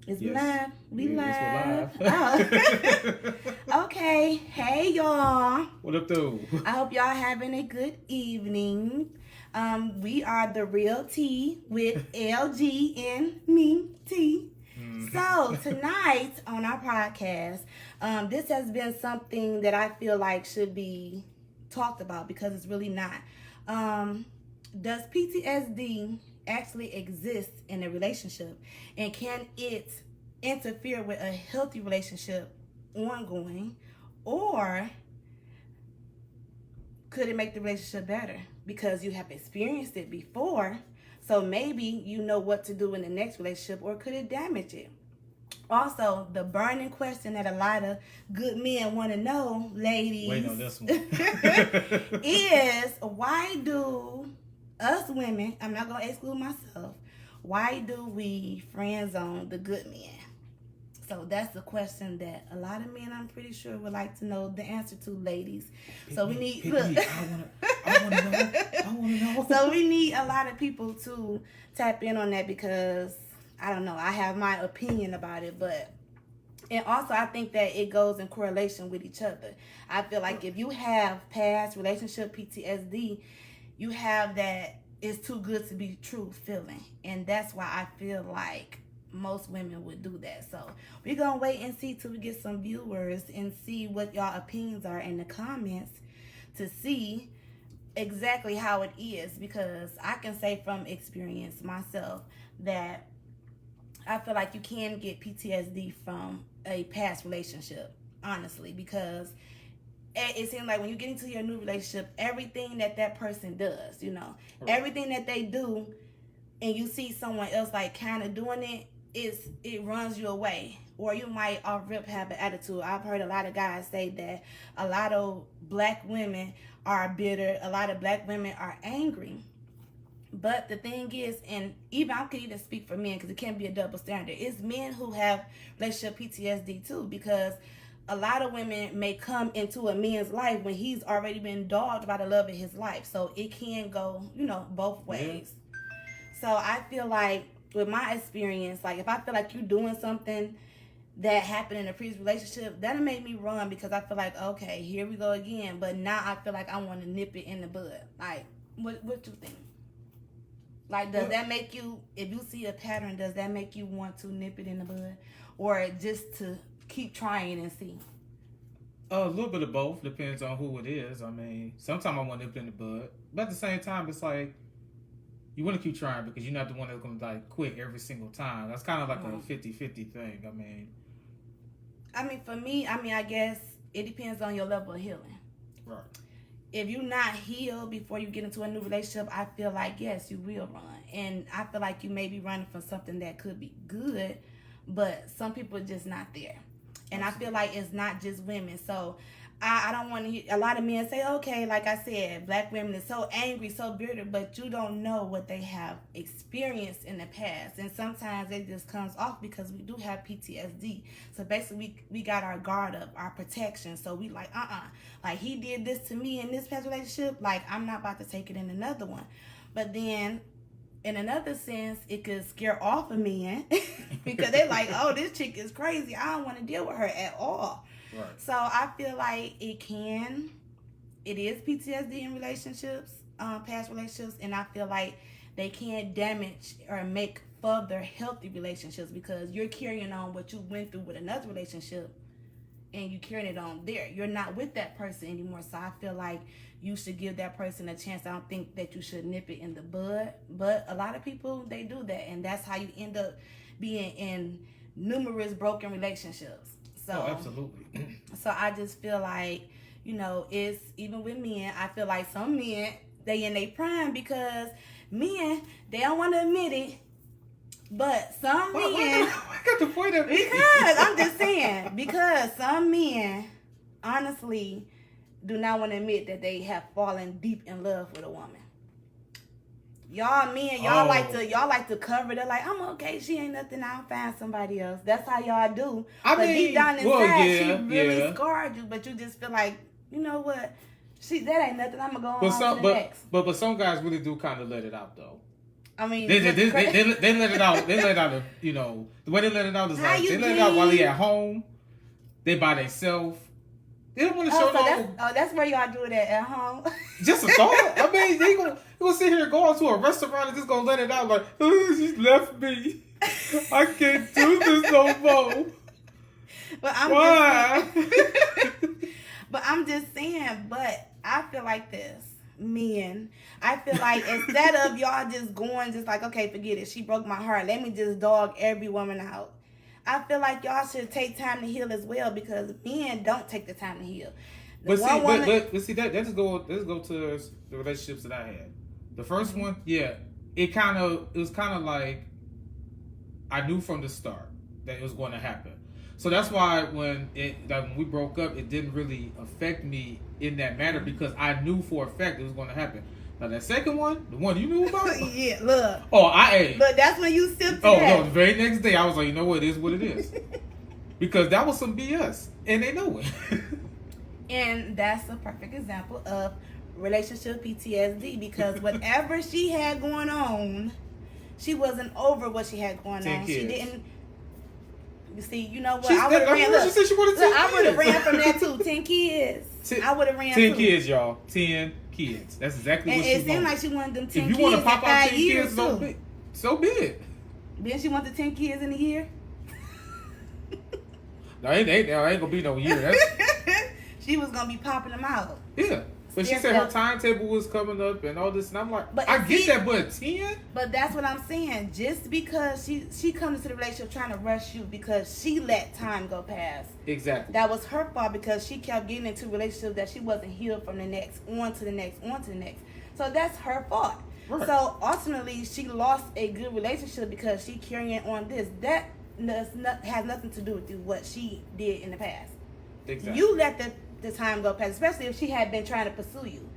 It's Yes. live. We live. Yes, Oh. Okay. Hey, y'all. What up, though? I hope y'all having a good evening. We are the Real Tea with LG and me, T. So tonight on our podcast, this has been something that I feel like should be talked about because it's really not. Does PTSD actually exist in a relationship, and can it interfere with a healthy relationship ongoing, or could it make the relationship better because you have experienced it before? So maybe you know what to do in the next relationship, or could it damage it? Also, the burning question that a lot of good men want to know, ladies, Wait on this one. is why do us women, I'm not going to exclude myself, why do we friend zone the good men? So that's the question that a lot of men, I'm pretty sure, would like to know the answer to, ladies. So we need, look. I want to know. So we need a lot of people to tap in on that because, I don't know, I have my opinion about it, but, and also I think that it goes in correlation with each other. I feel like if you have past relationship PTSD, you have that it's too good to be true feeling. And that's why I feel like most women would do that. So we're going to wait and see till we get some viewers and see what y'all opinions are in the comments to see exactly how it is, because I can say from experience myself that I feel like you can get PTSD from a past relationship, honestly, because it seems like when you get into your new relationship, everything that person does, you know, everything that they do, and you see someone else like kind of doing it, it runs you away, or you might off rip have an attitude. I've heard a lot of guys say that a lot of black women are bitter, a lot of black women are angry. But the thing is, and even I could even speak for men because it can be a double standard, it's men who have relationship PTSD too, because a lot of women may come into a man's life when he's already been dogged by the love of his life. So it can go, you know, both ways. So I feel like with my experience, like if I feel like you're doing something that happened in a previous relationship, that'll make me run because I feel like, okay, here we go again. But now I feel like I want to nip it in the bud. Like, what you think? Like, does that make you, if you see a pattern, does that make you want to nip it in the bud? Or just to keep trying and see? A little bit of both. Depends on who it is. I mean, sometimes I want to nip it in the bud. But at the same time, it's like, you want to keep trying because you're not the one that's going to like quit every single time. That's kind of like a 50-50 thing. I mean, for me, I guess it depends on your level of healing. Right. If you're not healed before you get into a new relationship, I feel like, yes, you will run. And I feel like you may be running from something that could be good, but some people are just not there. And I feel like it's not just women. So I don't want to hear a lot of men say, okay, like I said, black women are so angry, so bitter, but you don't know what they have experienced in the past. And sometimes it just comes off because we do have PTSD. So basically we got our guard up, our protection. So we like, like he did this to me in this past relationship, like I'm not about to take it in another one. But then in another sense, it could scare off a man because they're like, oh, this chick is crazy. I don't want to deal with her at all. Right. So I feel like it is PTSD in relationships, past relationships, and I feel like they can damage or make further healthy relationships because you're carrying on what you went through with another relationship and you're carrying it on there. You're not with that person anymore, so I feel like you should give that person a chance. I don't think that you should nip it in the bud, but a lot of people, they do that, and that's how you end up being in numerous broken relationships. So, absolutely. So I just feel like, you know, it's even with men, I feel like some men, they in their prime because men, they don't want to admit it. But some men, I got the point of because I'm just saying, because some men honestly do not want to admit that they have fallen deep in love with a woman. Y'all men, y'all like to cover it. Like, I'm okay, she ain't nothing, I'll find somebody else. That's how y'all do. But deep down inside, she really scarred you, but you just feel like, you know what, that ain't nothing, I'm gonna go on to the next. But some guys really do kind of let it out though. I mean, They let it out. They let it out. You know, the way they let it out is How like you they let it out while mean? they at home. They by themselves. They don't want to Oh, show so no. that's where y'all do it at home. Just a thought. I mean, they gonna sit here and go out to a restaurant and just gonna let it out like, oh, she left me. I can't do this no more. But Why? But I'm just saying. But I feel like this, men. I feel like instead of y'all just going, just like, okay, forget it. She broke my heart. Let me just dog every woman out. I feel like y'all should take time to heal as well, because men don't take the time to heal. But see that just go to the relationships that I had. The first one, yeah, it was kind of like I knew from the start that it was going to happen. So that's why when we broke up, it didn't really affect me in that manner, because I knew for a fact it was going to happen. Now that second one, the one you knew about, yeah, look. Look, that's when you sipped. No, the very next day I was like, you know what, it is what it is, because that was some BS, and they know it. And that's a perfect example of relationship PTSD, because whatever she had going on, she wasn't over what she had going 10 on. kids. She didn't. You see, you know what? She would have ran from that too. 10 kids. I would have ran 10 kids, y'all. 10 kids. That's exactly what she wanted. And it seemed like she wanted them 10 kids. If you want to pop out 10 years kids, so be it. Then she wanted 10 kids in a year. No, ain't gonna be no year. She was gonna be popping them out. Yeah. But she said her timetable was coming up and all this, and I'm like, but I get that, but 10? But that's what I'm saying. Just because she comes into the relationship trying to rush you because she let time go past. Exactly. That was her fault, because she kept getting into relationships that she wasn't healed from, the next, on to the next, on to the next. So that's her fault. Right. So ultimately, she lost a good relationship because she carrying on this. That has nothing to do with what she did in the past. Exactly. You let the time go past, especially if she had been trying to pursue you.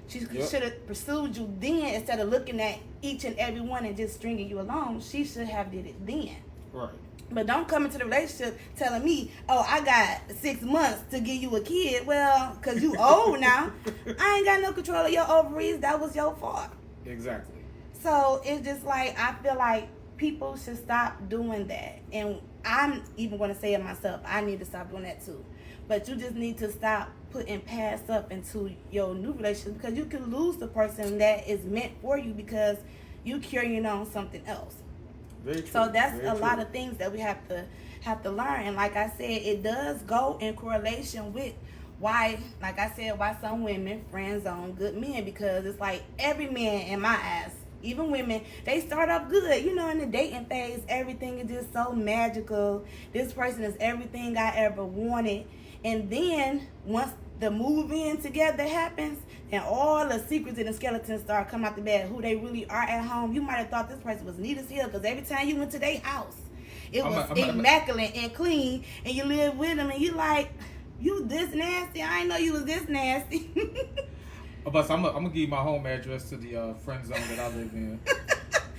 She should have pursued you then, instead of looking at each and every one and just stringing you along. She should have did it then. Right. But don't come into the relationship telling me, oh, I got 6 months to give you a kid. Well, because you old now. I ain't got no control of your ovaries. That was your fault. Exactly. So it's just like, I feel like people should stop doing that. And I'm even going to say it myself. I need to stop doing that too. But you just need to stop putting past stuff into your new relationship, because you can lose the person that is meant for you because you carrying on something else. Very true. So that's a lot of things that we have to learn. And like I said, it does go in correlation with why some women friend zone good men, because it's like every man in my eyes, even women, they start off good. You know, in the dating phase, everything is just so magical. This person is everything I ever wanted. And then once the move in together happens and all the secrets and the skeletons start coming out the bed, who they really are at home, you might have thought this person was neat as hell, because every time you went to their house, it was immaculate and clean, and you live with them and you like, you this nasty? I didn't know you was this nasty. But I'm gonna give you my home address to the friend zone that I live in.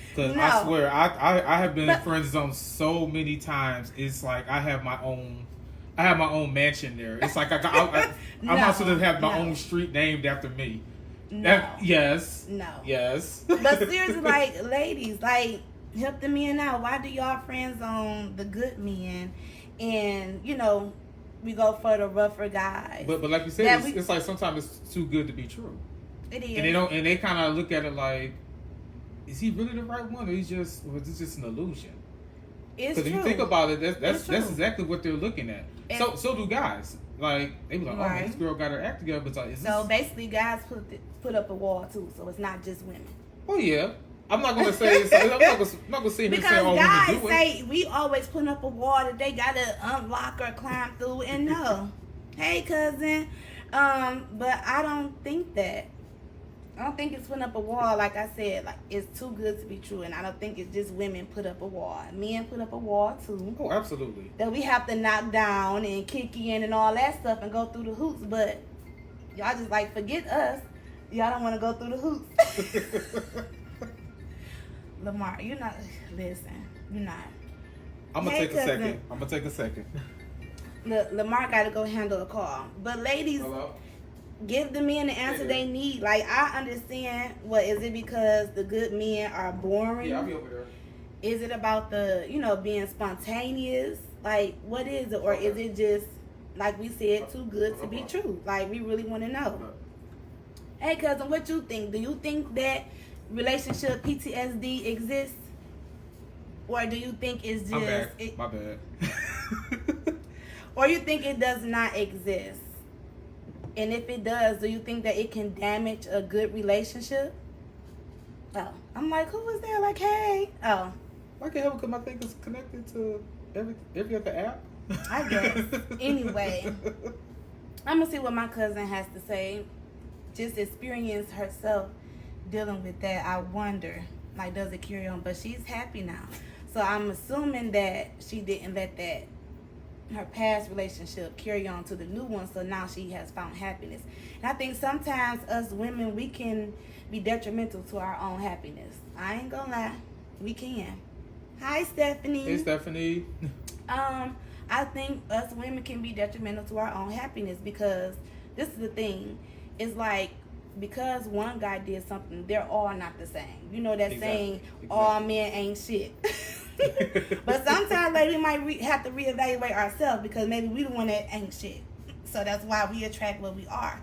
Because I swear, I have been in friend zone so many times. It's like I have my own mansion there. It's like I might sort of have my own street named after me. No. Yes. No. Yes. But seriously, like, ladies, like, help the men out. Why do y'all friend zone the good men? And, you know, we go for the rougher guys. But like you said, it's like sometimes it's too good to be true. It is. And they kind of look at it like, is he really the right one, or is this just an illusion? It's true. Because if you think about it, that's exactly what they're looking at. So do guys. Like, they be like, right. Oh, this girl got her act together. But like, so basically, guys put up a wall too. So it's not just women. Oh yeah. I'm not gonna say. I'm not gonna sit here and say, "Oh, guys women do say it." we always putting up a wall that they gotta unlock or climb through. And no, hey cousin, but I don't think that. I don't think it's putting up a wall. Like I said, like, it's too good to be true, and I don't think it's just women put up a wall. Men put up a wall too. Oh, absolutely. That we have to knock down and kick in and all that stuff and go through the hoops. But y'all just like, forget us. Y'all don't want to go through the hoops. Lamar, you're not. Listen, you're not. I'm gonna take a second. Lamar got to go handle a call. But ladies, hello. Give the men the answer they need. Like, I understand. What is it? Because the good men are boring? Yeah, I'll be over there. Is it about the, being spontaneous? Like, what is it? Or is it just, like we said, too good to be true? Like, we really want to know. Hey, cousin, what you think? Do you think that relationship PTSD exists? Or do you think it's just... My bad. Or you think it does not exist? And if it does, do you think that it can damage a good relationship? Oh, I'm like, who was there? Like, hey. Oh. I can help because my thing is connected to every other app. I guess. Anyway, I'm going to see what my cousin has to say. Just experience herself dealing with that. I wonder, like, does it carry on? But she's happy now. So I'm assuming that she didn't let her past relationship carry on to the new one, so now she has found happiness. And I think sometimes us women, we can be detrimental to our own happiness. I ain't gonna lie, we can. Hi, Stephanie. Hey, Stephanie. I think us women can be detrimental to our own happiness because this is the thing. It's like, because one guy did something, they're all not the same. You know that saying, all men ain't shit. But sometimes, like, we might have to reevaluate ourselves because maybe we the one that ain't shit. So that's why we attract what we are.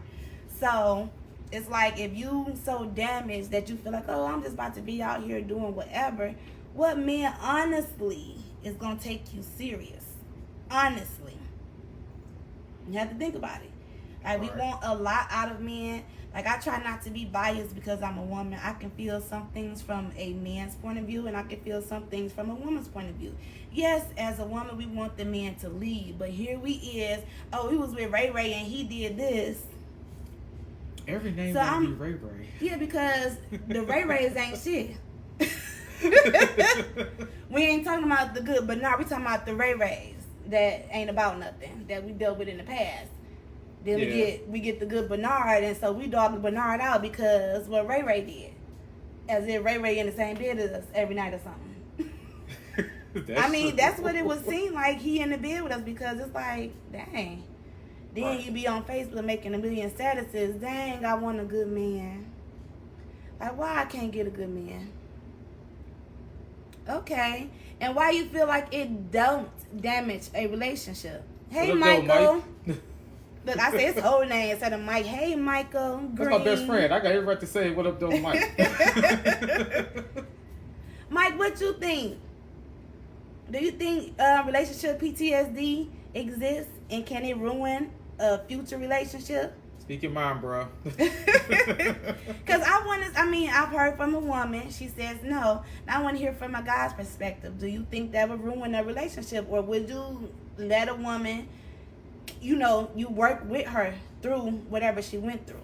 So it's like, if you so damaged that you feel like, oh, I'm just about to be out here doing whatever, what man honestly is going to take you serious? Honestly. You have to think about it. Like, we want a lot out of men. Like, I try not to be biased because I'm a woman. I can feel some things from a man's point of view, and I can feel some things from a woman's point of view. Yes, as a woman, we want the man to lead, but here we is, oh, he was with Ray Ray and he did this. Every name so be Ray Ray. Yeah, because the Ray Rays ain't shit. We ain't talking about the good, but now we talking about the Ray Rays that ain't about nothing, that we dealt with in the past. Then we get the good Bernard, and so we dog the Bernard out because what Ray Ray did. As if Ray Ray in the same bed as us every night or something. I mean, that's what it would seem like, he in the bed with us, because it's like, dang. Then you be on Facebook making 1 million statuses, dang, I want a good man. Like, why I can't get a good man? Okay. And why you feel like it don't damage a relationship? Hey, Michael. Look, I say his whole name instead of Mike. Hey, Michael Green. That's my best friend. I got every right to say, what up, though, Mike? Mike, what you think? Do you think relationship PTSD exists, and can it ruin a future relationship? Speak your mind, bro. Because I've heard from a woman. She says no. And I want to hear from a guy's perspective. Do you think that would ruin a relationship, or would you let a woman, you work with her through whatever she went through?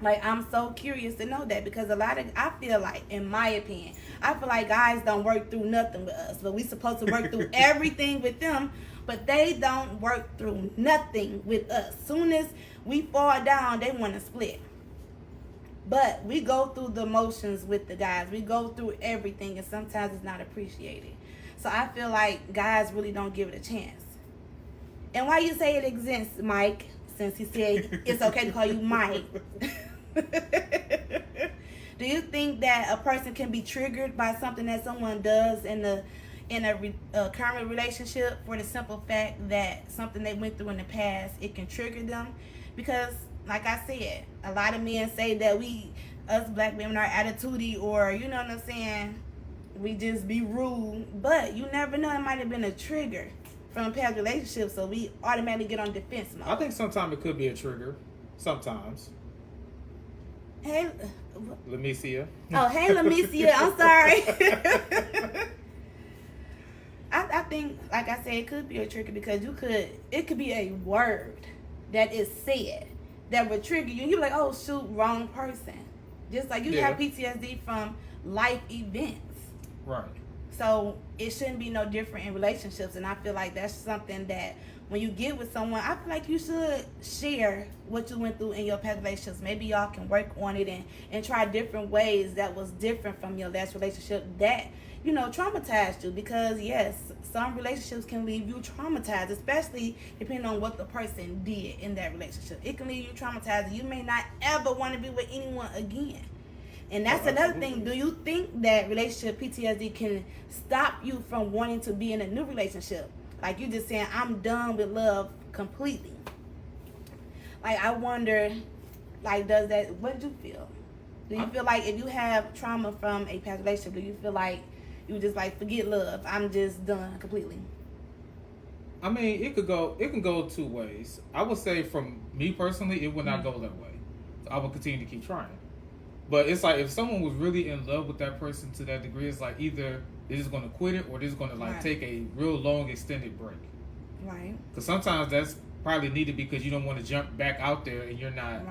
Like, I'm so curious to know that, because I feel like, in my opinion, I feel like guys don't work through nothing with us, but we supposed to work through everything with them, but they don't work through nothing with us. Soon as we fall down, they want to split. But we go through the motions with the guys. We go through everything, and sometimes it's not appreciated. So I feel like guys really don't give it a chance. And why you say it exists, Mike, since he said it's okay to call you Mike. Do you think that a person can be triggered by something that someone does in a current relationship, for the simple fact that something they went through in the past, it can trigger them? Because, like I said, a lot of men say that us black women are attitudey, or, you know what I'm saying, we just be rude. But you never know, it might have been a trigger from a past relationship, so we automatically get on defense mode. I think sometimes it could be a trigger. Sometimes. Hey, Lamicia. Oh, hey, Lamicia. I'm sorry. I think, like I said, it could be a trigger, because it could be a word that is said that would trigger you. You're like, oh, shoot, wrong person. Just like you have PTSD from life events. Right. So it shouldn't be no different in relationships. And I feel like that's something that when you get with someone, I feel like you should share what you went through in your past relationships. Maybe y'all can work on it and try different ways that was different from your last relationship that traumatized you. Because yes, some relationships can leave you traumatized, especially depending on what the person did in that relationship. It can leave you traumatized. You may not ever want to be with anyone again. And that's another thing. Do you think that relationship PTSD can stop you from wanting to be in a new relationship? Like you just saying, I'm done with love completely. Like I wonder, like what do you feel? Do you feel like if you have trauma from a past relationship, do you feel like you just like forget love? I'm just done completely. I mean, it can go two ways. I would say from me personally, it would not go that way. I would continue to keep trying. But it's like if someone was really in love with that person to that degree, it's like either they're just going to quit it or they're just going to like take a real long extended break. Right. Because sometimes that's probably needed because you don't want to jump back out there and you're not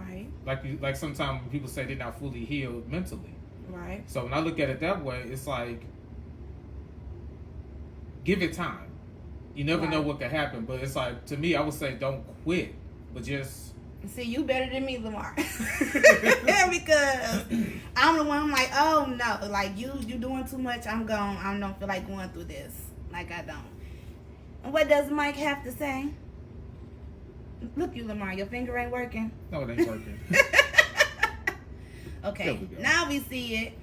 like sometimes when people say they're not fully healed mentally. Right. So when I look at it that way, it's like give it time. You never know what could happen, but it's like to me, I would say don't quit, but just. See, you better than me, Lamar. Because I'm the one, I'm like, oh no, like you doing too much, I'm gone. I don't feel like going through this. Like I don't. And what does Mike have to say? Look, you, Lamar, your finger ain't working. No, it ain't working. Okay, now we see it.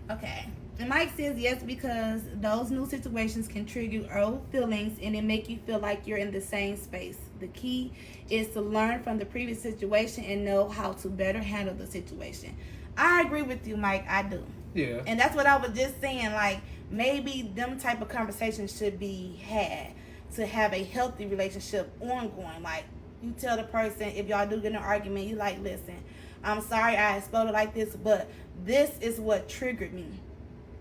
Okay. And Mike says yes because those new situations can trigger old feelings and it make you feel like you're in the same space. The key is to learn from the previous situation and know how to better handle the situation. I agree with you, Mike. I do. Yeah. And that's what I was just saying. Like, maybe them type of conversations should be had to have a healthy relationship ongoing. Like, you tell the person, if y'all do get in an argument, you like, listen, I'm sorry I exploded like this, but this is what triggered me.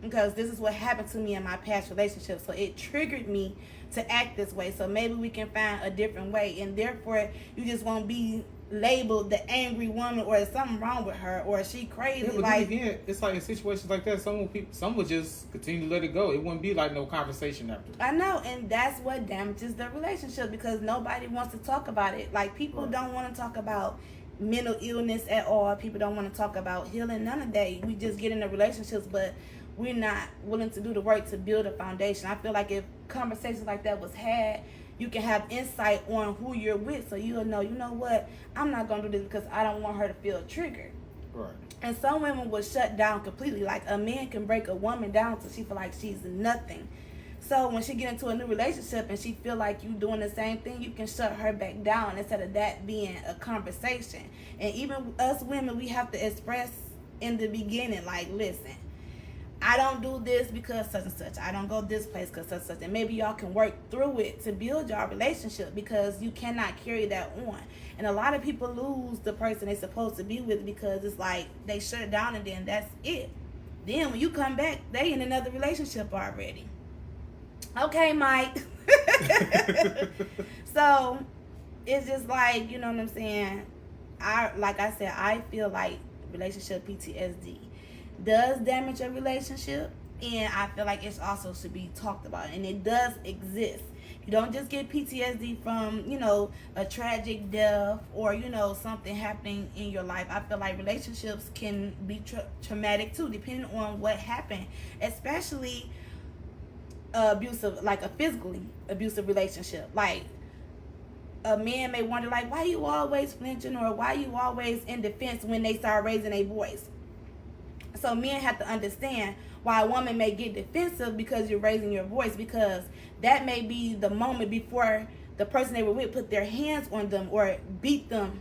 Because this is what happened to me in my past relationship. So it triggered me to act this way. So maybe we can find a different way. And therefore, you just won't be labeled the angry woman or something wrong with her or she crazy. Yeah, but like, then again, it's like in situations like that, some would just continue to let it go. It wouldn't be like no conversation after. I know. And that's what damages the relationship because nobody wants to talk about it. Like people don't want to talk about mental illness at all. People don't want to talk about healing. None of that. We just get into relationships, but we're not willing to do the work to build a foundation. I feel like if conversations like that was had, you can have insight on who you're with. So you'll know, you know what, I'm not going to do this because I don't want her to feel triggered. Right. And some women will shut down completely. Like a man can break a woman down till she feel like she's nothing. So when she get into a new relationship and she feel like you doing the same thing, you can shut her back down instead of that being a conversation. And even us women, we have to express in the beginning, like, listen, I don't do this because such and such. I don't go this place because such and such. And maybe y'all can work through it to build y'all relationship because you cannot carry that on. And a lot of people lose the person they're supposed to be with because it's like they shut it down and then that's it. Then when you come back, they in another relationship already. Okay, Mike. So it's just like, you know what I'm saying? I feel like relationship PTSD does damage a relationship, and I feel like it also should be talked about, and it does exist. You don't just get PTSD from, a tragic death or, something happening in your life. I feel like relationships can be traumatic too, depending on what happened, especially abusive, like a physically abusive relationship. Like a man may wonder, like, why you always flinching or why you always in defense when they start raising their voice. So men have to understand why a woman may get defensive because you're raising your voice, because that may be the moment before the person they were with put their hands on them or beat them.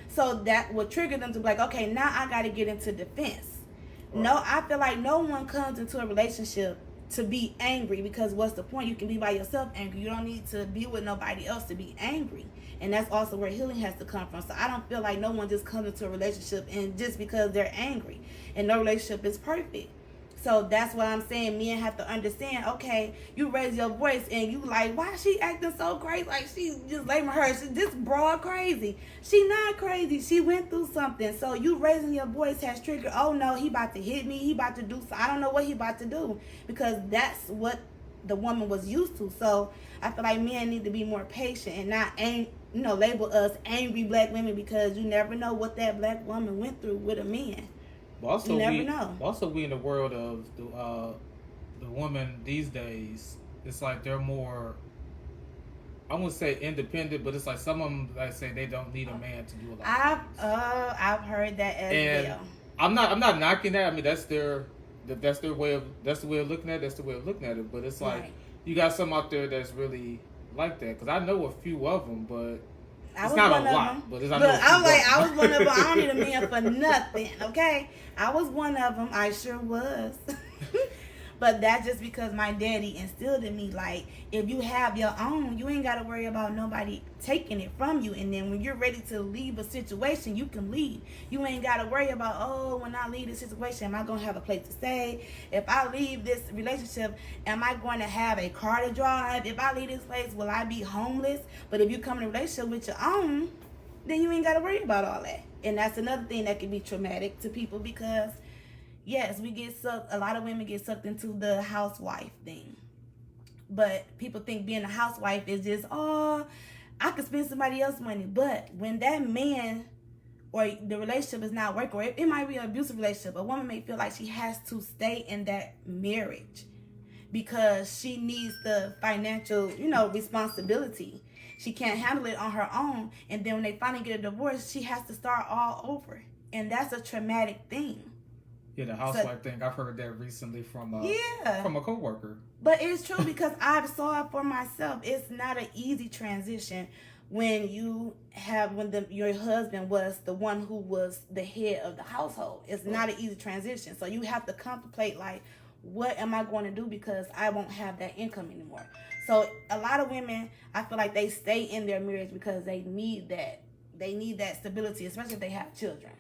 So that will trigger them to be like, okay, now I got to get into defense. Right. No, I feel like no one comes into a relationship to be angry, because what's the point? You can be by yourself angry. You don't need to be with nobody else to be angry. And that's also where healing has to come from. So I don't feel like no one just comes into a relationship and just because they're angry. And no relationship is perfect. So that's what I'm saying. Men have to understand, okay, you raise your voice and you like, why is she acting so crazy? Like she just labeled her, she's just broad crazy. She not crazy. She went through something. So you raising your voice has triggered, oh no, he about to hit me. He about to do something. I don't know what he about to do, because that's what the woman was used to. So I feel like men need to be more patient and not label us angry black women, because you never know what that black woman went through with a man. But also you never know. Also, we in the world of the woman these days, it's like they're more, I wouldn't say independent, but it's like some of them like say they don't need a man to do a lot of things. I've heard that as And well. I'm not knocking that. I mean, that's the way of looking at it. That's the way of looking at it. But it's like Right. you got some out there that's really like that. Because I know a few of them, but I it's was not one a of lot. them. But it's, I Look, know a few I'm like, of I them. was one of them. I don't need a man for nothing, okay? I was one of them. I sure was. But that's just because my daddy instilled in me, like, if you have your own, you ain't got to worry about nobody taking it from you. And then when you're ready to leave a situation, you can leave. You ain't got to worry about, oh, when I leave this situation, am I going to have a place to stay? If I leave this relationship, am I going to have a car to drive? If I leave this place, will I be homeless? But if you come in a relationship with your own, then you ain't got to worry about all that. And that's another thing that can be traumatic to people because, yes, we get sucked. A lot of women get sucked into the housewife thing. But people think being a housewife is just, oh, I could spend somebody else's money. But when that man or the relationship is not working, or it might be an abusive relationship, a woman may feel like she has to stay in that marriage because she needs the financial, responsibility. She can't handle it on her own. And then when they finally get a divorce, she has to start all over. And that's a traumatic thing. Yeah, the housewife thing. I've heard that recently from a coworker. But it's true because I've saw it for myself. It's not an easy transition when your husband was the one who was the head of the household. It's not an easy transition. So you have to contemplate, like, what am I going to do because I won't have that income anymore. So a lot of women, I feel like they stay in their marriage because they need that. They need that stability, especially if they have children.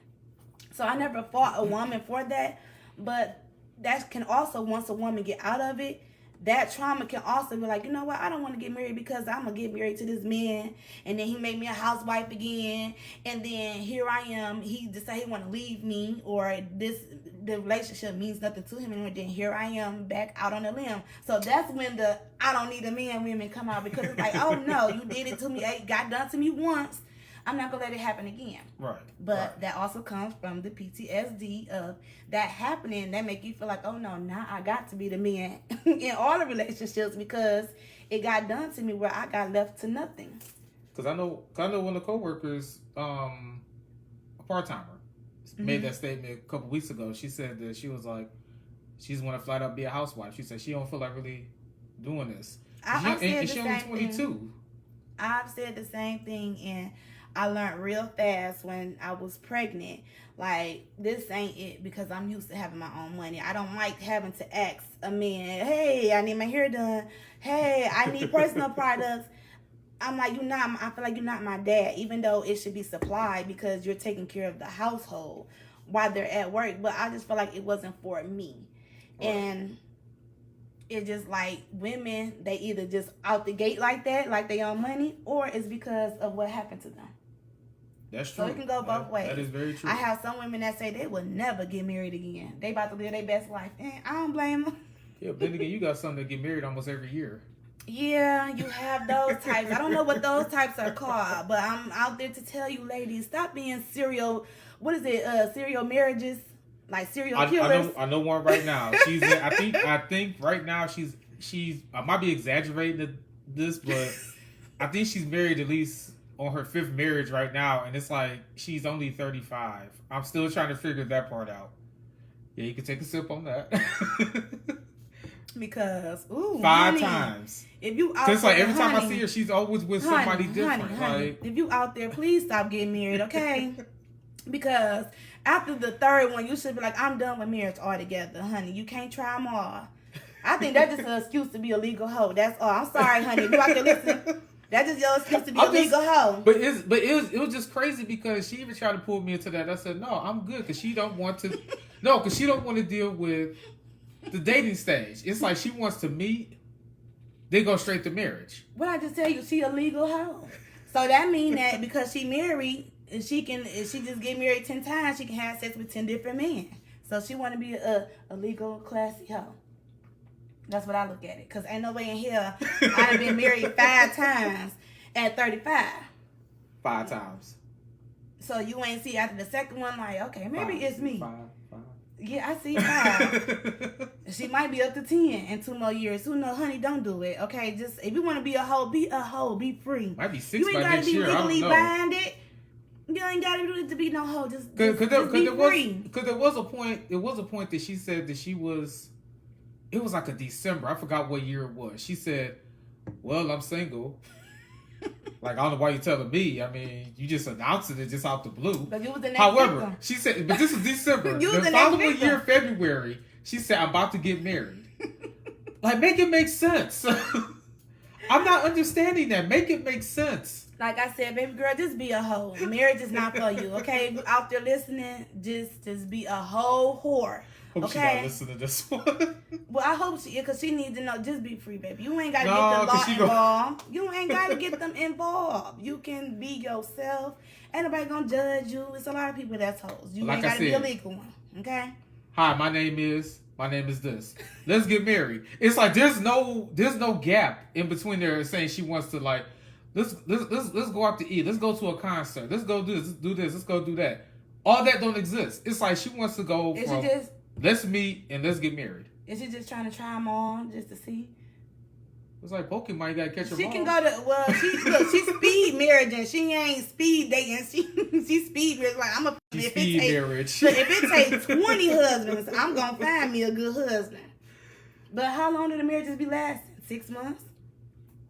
So I never fought a woman for that, but that can also, once a woman get out of it, that trauma can also be like, you know what, I don't want to get married because I'm going to get married to this man, and then he made me a housewife again, and then here I am, he decided he want to leave me, or the relationship means nothing to him anymore, then here I am back out on a limb. So that's when the I don't need a man women come out, because it's like, oh no, you did it to me, it got done to me once, I'm not going to let it happen again. Right. But that also comes from the PTSD of that happening. That make you feel like, oh no, now I got to be the man in all the relationships because it got done to me where I got left to nothing. Because I know one of the coworkers, a part-timer, made that statement a couple weeks ago. She said that she was like, she just want to flat out be a housewife. She said she don't feel like really doing this. And she only 22. I've said the same thing, and I learned real fast when I was pregnant, like, this ain't it because I'm used to having my own money. I don't like having to ask a man, hey, I need my hair done. Hey, I need personal products. I'm like, I feel like you're not my dad, even though it should be supplied because you're taking care of the household while they're at work. But I just feel like it wasn't for me. Right. And it's just like women, they either just out the gate like that, like they own money, or it's because of what happened to them. That's true. So it can go both ways. That is very true. I have some women that say they will never get married again. They about to live their best life. And I don't blame them. Yeah, but then again, you got some that get married almost every year. Yeah, you have those types. I don't know what those types are called, but I'm out there to tell you, ladies, stop being serial marriages, like serial killers. I know one right now. She's I think right now she's I might be exaggerating this, but I think she's married at least on her 5th marriage right now, and it's like she's only 35. I'm still trying to figure that part out. Yeah, you can take a sip on that. Because 5 times. If you out it's there, like every time I see her, she's always with somebody different. Honey, like, if you out there, please stop getting married, okay? Because after the 3rd one, you should be like, I'm done with marriage altogether, honey. You can't try them all. I think that's just an excuse to be a legal hoe. That's all. I'm sorry, honey. If you out there listening, that's just your excuse to be a legal hoe. But it was just crazy because she even tried to pull me into that. I said, no, I'm good, because she don't want to. No, because she don't want to deal with the dating stage. It's like she wants to meet, they go straight to marriage. What I just tell you, she a legal hoe. So that mean that because she married, if she just get married 10 times, she can have sex with 10 different men. So she want to be a legal, classy hoe. That's what I look at it. Because ain't no way in hell I've been married 5 times at 35. 5 times. So you ain't see after the second one, like, okay, maybe it's me. 5. Yeah, I see 5. She might be up to 10 in 2 more years. Who knows, honey? Don't do it. Okay, just if you want to be a hoe, be a hoe. Be free. Might be 6 You ain't by gotta next be year. I don't legally know. binded. You ain't gotta do it to be no hoe. Just be free. Because there was a point. There was a point that she said that she was. It was like a December. I forgot what year it was. She said, "Well, I'm single." Like, I don't know why you're telling me. I mean, you just announced it just out the blue. But you was in that However, victim. she said, but this is December. You was The in that following victim. year, February, she said, "I'm about to get married." Like, make it make sense. I'm not understanding that. Make it make sense. Like I said, baby girl, just be a hoe. Marriage is not for you, okay? If you out there listening, just be a hoe whore. Hope she Okay. not listen to this one. Well, I hope she, because she needs to know. Just be free, baby. You ain't got to No, get the 'cause law she involved. You ain't got to get them involved. You can be yourself. Ain't nobody gonna judge you. It's a lot of people that's hoes. You Like ain't I got to be a said. legal one, okay? Hi, my name is this. Let's get married. It's like there's no gap in between there saying she wants to like let's go out to eat. Let's go to a concert. Let's go do this. Let's go do that. All that don't exist. It's like she wants to go Is from she just let's meet and let's get married. is she just trying to try them on just to see? It's like Pokemon, you gotta catch her. She can go to she speed marriage and she ain't speed dating. She speed marriage like I'm a speed marriage. Look, if it takes 20 husbands, I'm gonna find me a good husband. But how long do the marriages be lasting? 6 months?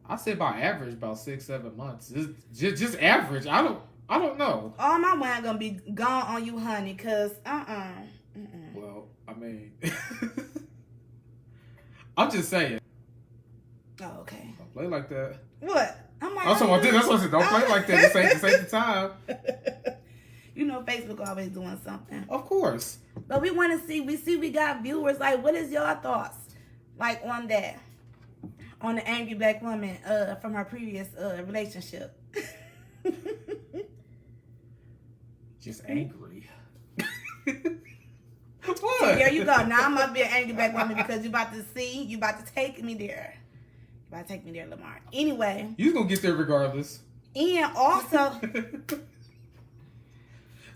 I say about average, about 6-7 months. Just average. I don't know. All my wine gonna be gone on you, honey, cause Well, I mean, I'm just saying. Oh, okay. Don't play like that. What? I'm like, I'm talking about this. That's what I said. Don't play like that. This ain't the time. You know, Facebook always doing something. Of course. But we want to see. We got viewers. Like, what is your thoughts? Like on that, on the angry black woman from her previous relationship. Just angry. What? So there you go. Now I'm gonna be an angry black woman because you about to take me there. You about to take me there, Lamar. Anyway. You gonna get there regardless. And also.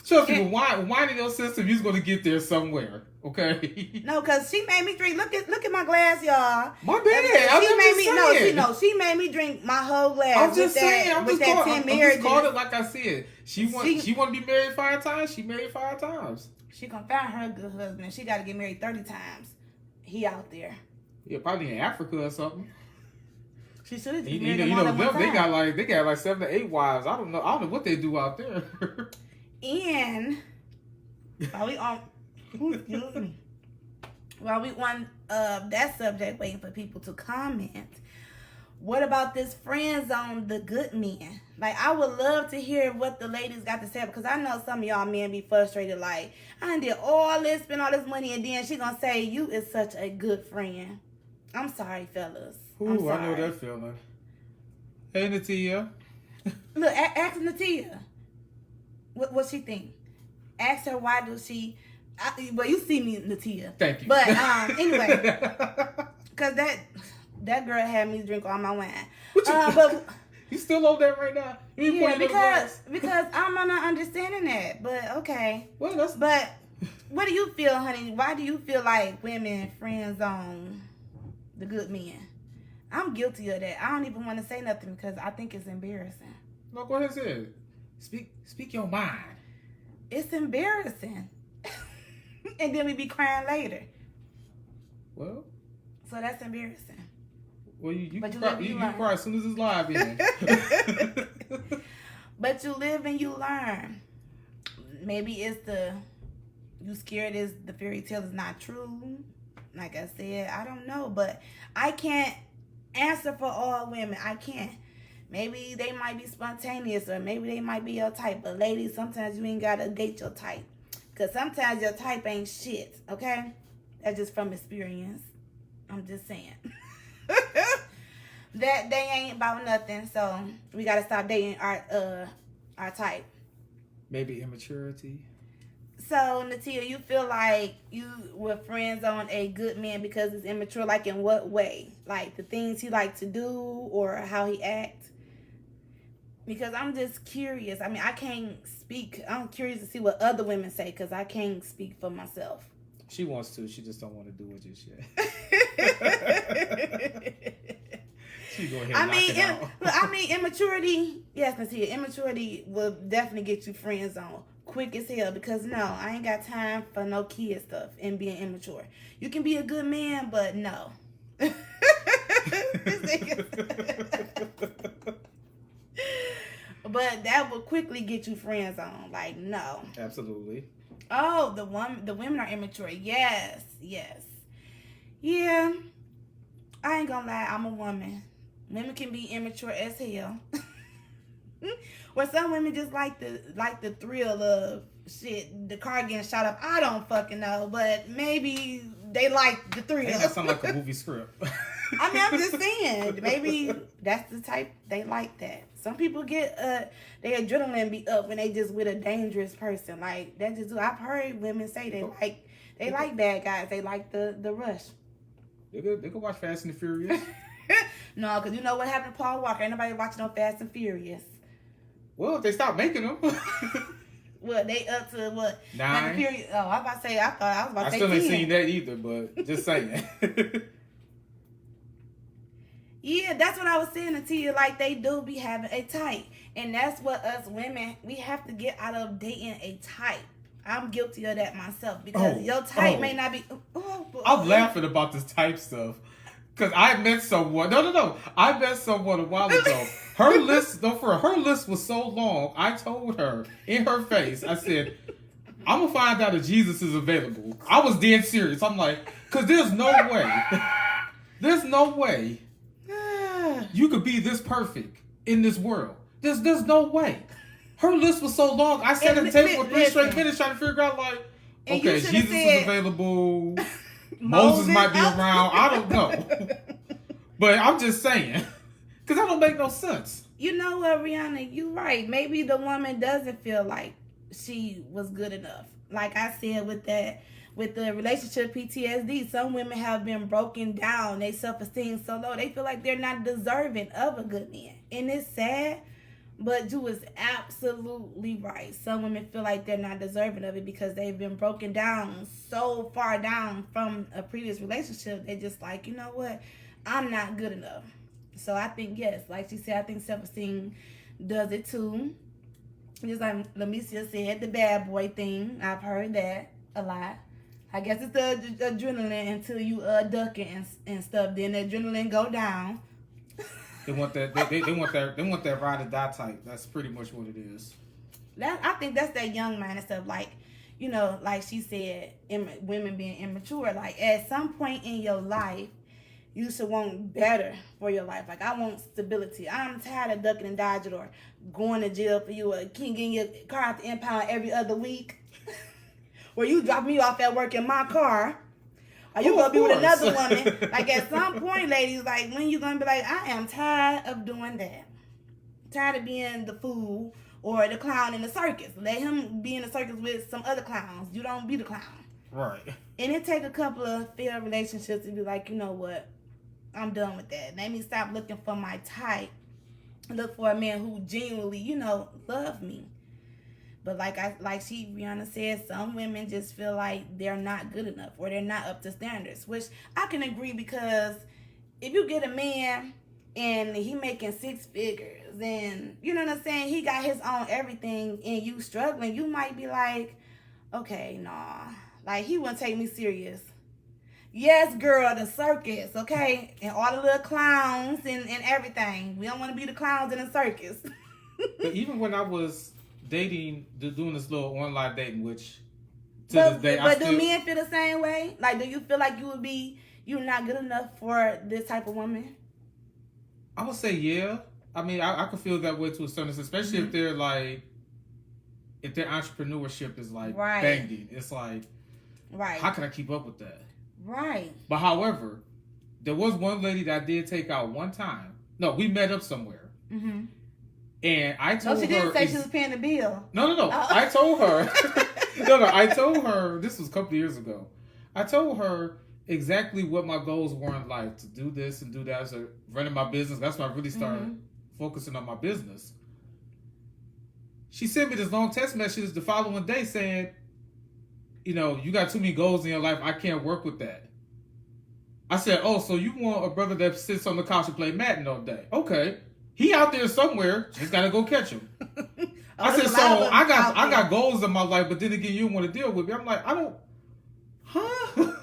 Trust me, winding your system, you're gonna get there somewhere. Okay. No, cause she made me drink. Look at my glass, y'all. My bad. She made me drink my whole glass. I'm just saying. I'm just called it like I said. She want to be married 5 times. She married 5 times. She gonna find her a good husband. She got to get married 30 times. He out there. Yeah, probably in Africa or something. She should have. You know them. They got like 7 to 8 wives. I don't know what they do out there. And while we on, excuse me, while we on that subject, waiting for people to comment. What about this friend zone, the good men? Like, I would love to hear what the ladies got to say, because I know some of y'all men be frustrated. Like, I done did all this, spend all this money, and then she gonna say you is such a good friend. I'm sorry, fellas. I'm Ooh, sorry. I know that feeling. Hey, Natia. Look, ask Natia. What she think? Ask her why do she. Well, you see me, Natia. Thank you. But anyway, because that girl had me drink all my wine. But you still over there right now? Yeah, because I'm not understanding that. But okay. Well, that's. But what do you feel, honey? Why do you feel like women friend zone the good men? I'm guilty of that. I don't even want to say nothing because I think it's embarrassing. No, go ahead and say it. Speak your mind. It's embarrassing. And then we be crying later. Well. So that's embarrassing. Well, you cry as soon as it's live in. But you live and you learn. Maybe it's you scared is the fairy tale is not true. Like I said, I don't know. But I can't answer for all women. I can't. Maybe they might be spontaneous or maybe they might be your type. But ladies, sometimes you ain't got to date your type. Because sometimes your type ain't shit. Okay? That's just from experience. I'm just saying. That they ain't about nothing. So we got to stop dating our type. Maybe immaturity. So, Natia, you feel like you were friends on a good man because he's immature? Like in what way? Like the things he like to do or how he acts? Because I'm just curious. I mean, I can't speak. I'm curious to see what other women say because I can't speak for myself. She wants to. She just don't want to do it just yet. She go ahead and knock it out. I mean, immaturity. Yes, Natia, immaturity will definitely get you friend zone quick as hell. Because no, I ain't got time for no kid stuff and being immature. You can be a good man, but no. But that will quickly get you friend zone. Like no. Absolutely. Oh, the women are immature. Yes. Yeah. I ain't gonna lie, I'm a woman. Women can be immature as hell. Or some women just like the thrill of shit, the car getting shot up. I don't fucking know, but maybe they like the thrill. That sounds like a movie script. I mean, I'm just saying, maybe that's the type they like that. Some people get their adrenaline be up when they just with a dangerous person. Like that just I've heard women say they like bad guys. They like the rush. They could watch Fast and the Furious. No, because you know what happened to Paul Walker? Ain't nobody watching no Fast and Furious. Well, if they stop making them. What, they up to what? 9. Furious? Oh, I was about to say, I was about to say 10. I still ain't seen that either, but just saying. Yeah, that's what I was saying to you. Like, they do be having a type. And that's what us women, we have to get out of dating a type. I'm guilty of that myself. Because your type may not be... I'm laughing about this type stuff. Because I met someone... No. I met someone a while ago. Her list was so long, I told her in her face, I said, I'm going to find out if Jesus is available. I was dead serious. I'm like, because there's no way. There's no way you could be this perfect in this world. There's no way. Her list was so long, I sat at the table for 3 straight minutes trying to figure out, like, okay, Jesus is available. Moses might be around. I don't know. But I'm just saying. Because that don't make no sense. You know what, Rihanna? You're right. Maybe the woman doesn't feel like she was good enough. Like I said with the relationship PTSD, some women have been broken down. They self-esteem so low. They feel like they're not deserving of a good man. And it's sad, but you was absolutely right. Some women feel like they're not deserving of it because they've been broken down so far down from a previous relationship. They just like, you know what? I'm not good enough. So I think, yes, like she said, I think self-esteem does it too. Just like Lamicia said, the bad boy thing. I've heard that a lot. I guess it's the adrenaline until you ducking and stuff. Then the adrenaline go down. They want that. They want that ride or die type. That's pretty much what it is. I think that's that young mind and stuff. Like, you know, like she said, women being immature. Like at some point in your life, you should want better for your life. Like, I want stability. I'm tired of ducking and dodging or going to jail for you or getting your car out the impound every other week. Or you drop me off at work in my car. Or you going to be with another woman. Like, at some point, ladies, like, when you going to be like, I am tired of doing that. Tired of being the fool or the clown in the circus. Let him be in the circus with some other clowns. You don't be the clown. Right. And it take a couple of failed relationships to be like, you know what? I'm done with that. Let me stop looking for my type. Look for a man who genuinely, you know, love me. But Rihanna said, some women just feel like they're not good enough or they're not up to standards, which I can agree, because if you get a man and he making 6 figures and, you know what I'm saying, he got his own everything and you struggling, you might be like, okay, nah, like he wouldn't take me serious. Yes, girl, the circus, okay? And all the little clowns and everything. We don't want to be the clowns in the circus. But even when I was doing this little online dating, which to this day, do men feel the same way? Like, do you feel like you're not good enough for this type of woman? I would say, yeah. I mean, I could feel that way to a certain extent, especially if they're like, if their entrepreneurship is like banging. It's like, how can I keep up with that? Right. But however, there was one lady that I did take out one time. No, we met up somewhere. Mm-hmm. And I told her... No, she didn't say she was paying the bill. No. Oh. I told her... I told her... This was a couple of years ago. I told her exactly what my goals were in life. To do this and do that. So running my business. That's when I really started focusing on my business. She sent me this long text message the following day saying, you got too many goals in your life. I can't work with that. I said, oh, so you want a brother that sits on the couch and play Madden all day? Okay, he out there somewhere. Just gotta go catch him. I said, so I got goals in my life, but then again, you don't want to deal with me. I'm like, I don't. Huh?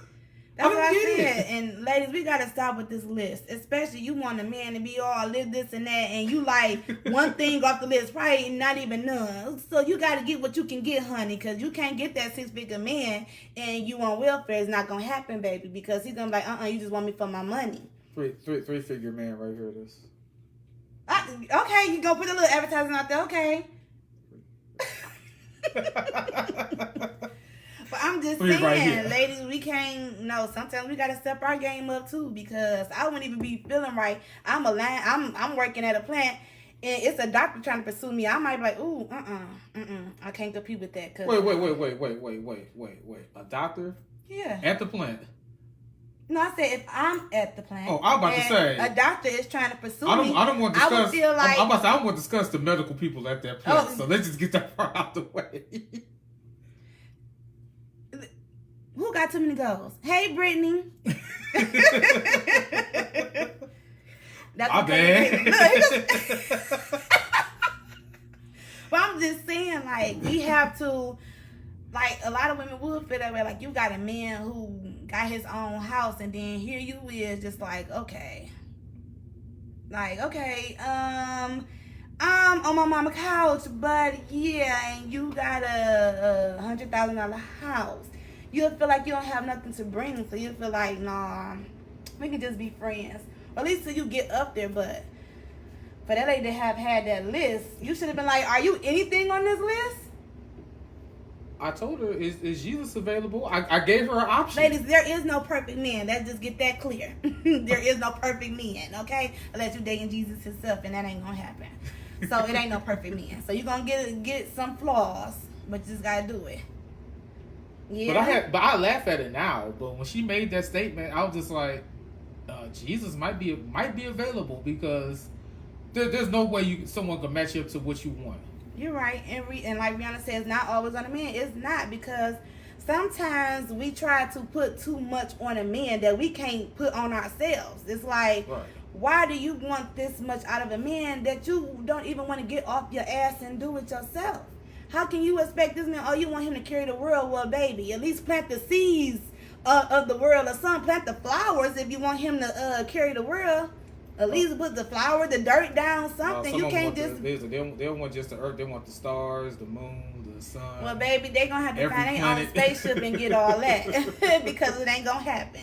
That's what I said. And ladies, we gotta stop with this list. Especially you want a man to be all this and that, and you like one thing off the list, probably not even none. So you gotta get what you can get, honey, because you can't get that 6-figure man and you on welfare. It's not gonna happen, baby, because he's gonna be like, you just want me for my money. Three-figure man right here. This. Okay, you go put a little advertising out there. Okay. But I'm just saying, right, ladies, we can't. No, sometimes we gotta step our game up too, because I wouldn't even be feeling right. I'm working at a plant, and it's a doctor trying to pursue me. I might be like, ooh, I can't compete with that. Wait. A doctor? Yeah. At the plant. No, I said if I'm at the plant. Oh, I'm about to say a doctor is trying to pursue me. I don't want to discuss. I would feel like I'm about to say I don't want to discuss the medical people at that plant. So let's just get that part out the way. Who got too many goals? Hey, Brittany. That's my bad. But I'm just saying, like, we have to, like, a lot of women would feel that way. Like, you got a man who got his own house, and then here you is just like, okay. Like, okay, I'm on my mama couch, but yeah, and you got a $100,000 house. You'll feel like you don't have nothing to bring, so you'll feel like, nah, we can just be friends. Or at least till you get up there, but for that lady to have had that list, you should have been like, are you anything on this list? I told her, is Jesus available? I gave her an option. Ladies, there is no perfect man. Let's just get that clear. There is no perfect man, okay? Unless you're dating Jesus himself, and that ain't gonna happen. So it ain't no perfect man. So you're gonna get some flaws, but you just gotta do it. Yeah. But I laugh at it now. But when she made that statement, I was just like, Jesus might be available, because there's no way someone can match up to what you want. You're right, and like Rihanna says, not always on a man. It's not, because sometimes we try to put too much on a man that we can't put on ourselves. It's like, right. Why do you want this much out of a man that you don't even want to get off your ass and do it yourself? How can you expect this man, you want him to carry the world? Well, baby, at least plant the seeds of the world, or some plant the flowers if you want him to carry the world. At least put the flower, the dirt down, something. You can't just... They don't want just the earth. They want the stars, the moon, the sun. Well, baby, they're going to have to find their own spaceship and get all that. Because it ain't going to happen.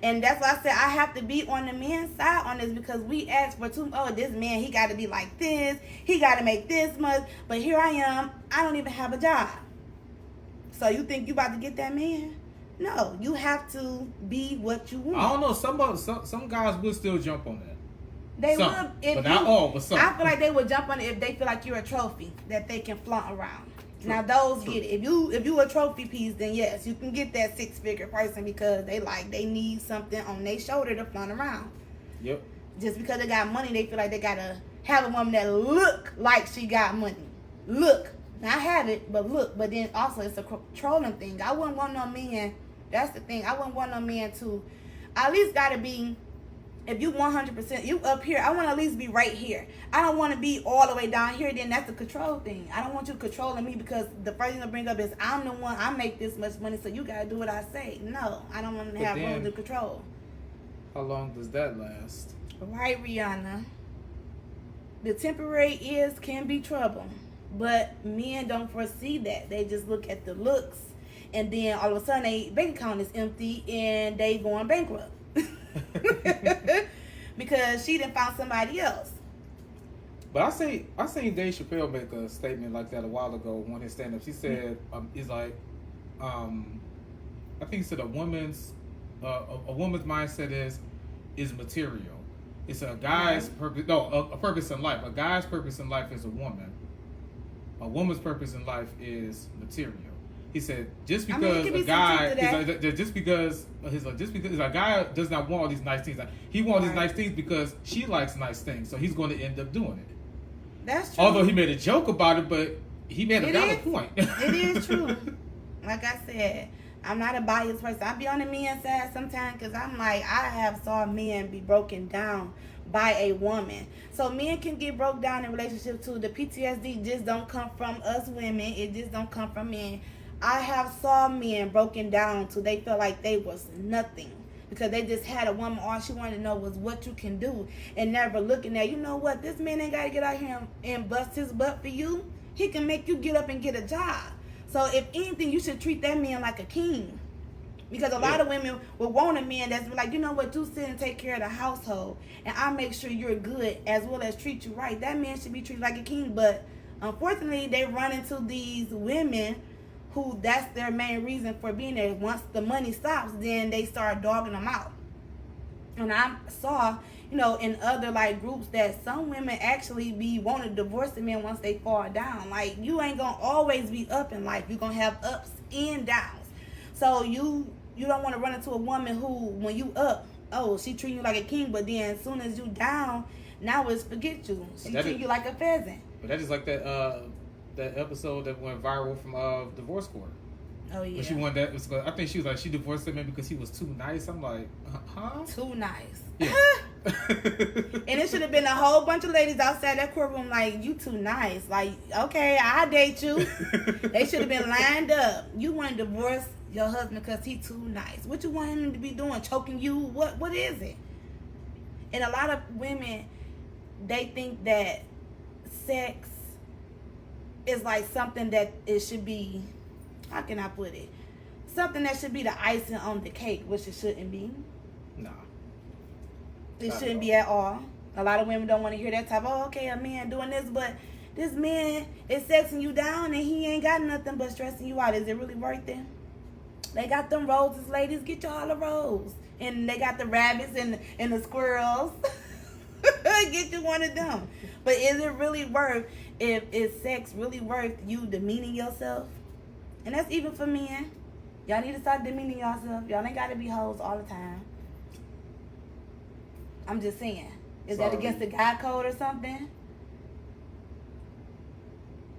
And that's why I said I have to be on the man's side on this, because we ask for this man, he got to be like this. He got to make this much. But here I am. I don't even have a job. So you think you about to get that man? No, you have to be what you want. I don't know. Some guys will still jump on that. They would, but not all, but some. I feel like they would jump on it if they feel like you're a trophy that they can flaunt around. True. Now those get it. If you a trophy piece, then yes, you can get that 6-figure person, because they need something on their shoulder to flaunt around. Yep. Just because they got money, they feel like they gotta have a woman that look like she got money. Look, not have it, but look. But then also it's a controlling thing. I wouldn't want no man. That's the thing. I wouldn't want no man to. At least gotta be. If you 100%, you up here, I want to at least be right here. I don't want to be all the way down here. Then that's the control thing. I don't want you controlling me, because the first thing to bring up is I'm the one. I make this much money, so you got to do what I say. No, I don't want to have room to control. How long does that last? Right, Rihanna. The temporary can be trouble. But men don't foresee that. They just look at the looks. And then all of a sudden, their bank account is empty and they going bankrupt. Because she done found somebody else. But I seen Dave Chappelle make a statement like that a while ago on his stand-up. He said, he's like, I think he said a woman's mindset is material. It's a guy's purpose. No, a purpose in life. A guy's purpose in life is a woman. A woman's purpose in life is material. He said just because a guy just because a guy does not want all these nice things. Like, he wants these nice things because she likes nice things, so he's going to end up doing it. That's true. Although he made a joke about it, but he made a valid point. It is true. like I said, I'm not a biased person. I be on the men's side sometimes because I'm like, I have saw men be broken down by a woman. So men can get broke down in relationships too. The PTSD just don't come from us women. It just don't come from men. I have saw men broken down till they felt like they was nothing. Because they just had a woman, all she wanted to know was what you can do. And never looking at, you know what, this man ain't got to get out here and bust his butt for you. He can make you get up and get a job. So if anything, you should treat that man like a king. Because a lot of women will want a man that's like, you know what, you sit and take care of the household. And I'll make sure you're good as well as treat you right. That man should be treated like a king. But unfortunately, they run into these women who that's their main reason for being there. Once the money stops, then they start dogging them out. And I saw, you know, in other like groups that some women actually be wanting to divorce the men once they fall down. Like, you ain't gonna always be up in life. You're gonna have ups and downs. So you don't want to run into a woman who, when you up, oh, she treat you like a king, but then as soon as you down, now it's forget you. She treat you like a pheasant. But that is like that episode that went viral from Divorce Court. Oh yeah. When she won that, I think she was like, she divorced him because he was too nice. I'm like, huh? Too nice. Yeah. And it should have been a whole bunch of ladies outside that courtroom like, you too nice. Like, okay, I'll date you. They should have been lined up. You want to divorce your husband because he too nice. What you want him to be doing? Choking you? What is it? And a lot of women, they think that sex is like something that it should be, how can I put it? Something that should be the icing on the cake, which it shouldn't be. Nah. It shouldn't be at all. A lot of women don't want to hear that type, oh, okay, a man doing this, but this man is sexing you down and he ain't got nothing but stressing you out. Is it really worth it? They got them roses, ladies. Get y'all a rose. And they got the rabbits and the squirrels. Get you one of them. But is it really worth, is sex really worth you demeaning yourself? And that's even for men. Y'all need to start demeaning yourself. Y'all ain't got to be hoes all the time. I'm just saying. Is that against the guy code or something?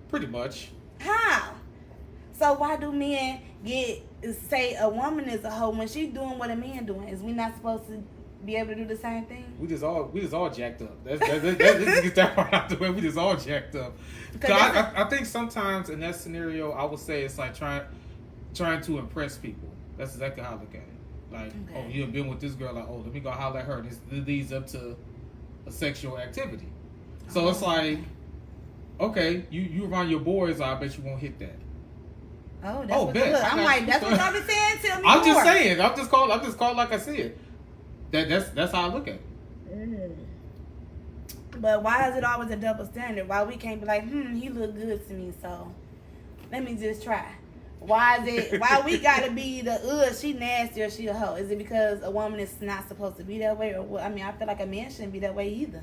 Pretty much. How? So why do men say a woman is a hoe when she's doing what a man doing? Is we not supposed to be able to do the same thing? We just all jacked up. Let's get that part out the way. We just all jacked up. I think sometimes in that scenario, I would say it's like trying to impress people. That's exactly how I look at it. Like, okay, oh, you've been with this girl. Like, oh, let me go holler at her. This leads up to a sexual activity. So it's like, okay, you around your boys, I bet you won't hit that. Oh, that's what bet. I'm like, that's what y'all be saying. Tell me I'm more. just saying. I'm just called like I said. That's how I look at it. But why is it always a double standard? Why we can't be like, he look good to me, so let me just try. Why we gotta be the she nasty or she a hoe? Is it because a woman is not supposed to be that way, or what? I mean, I feel like a man shouldn't be that way either.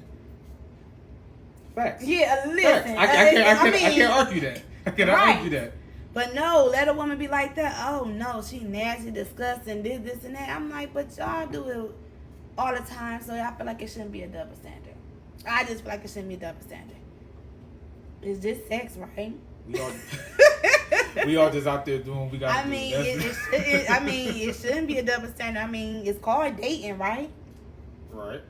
Facts. Yeah, listen. Facts. I can't argue that. I can't argue that. But no, let a woman be like that. Oh no, she nasty, disgusting, this and that. I'm like, but y'all do it all the time, so I feel like it shouldn't be a double standard. I just feel like it shouldn't be a double standard. It's just sex, right? We all just out there doing what we got to do. It shouldn't be a double standard. I mean, it's called dating, right? Right.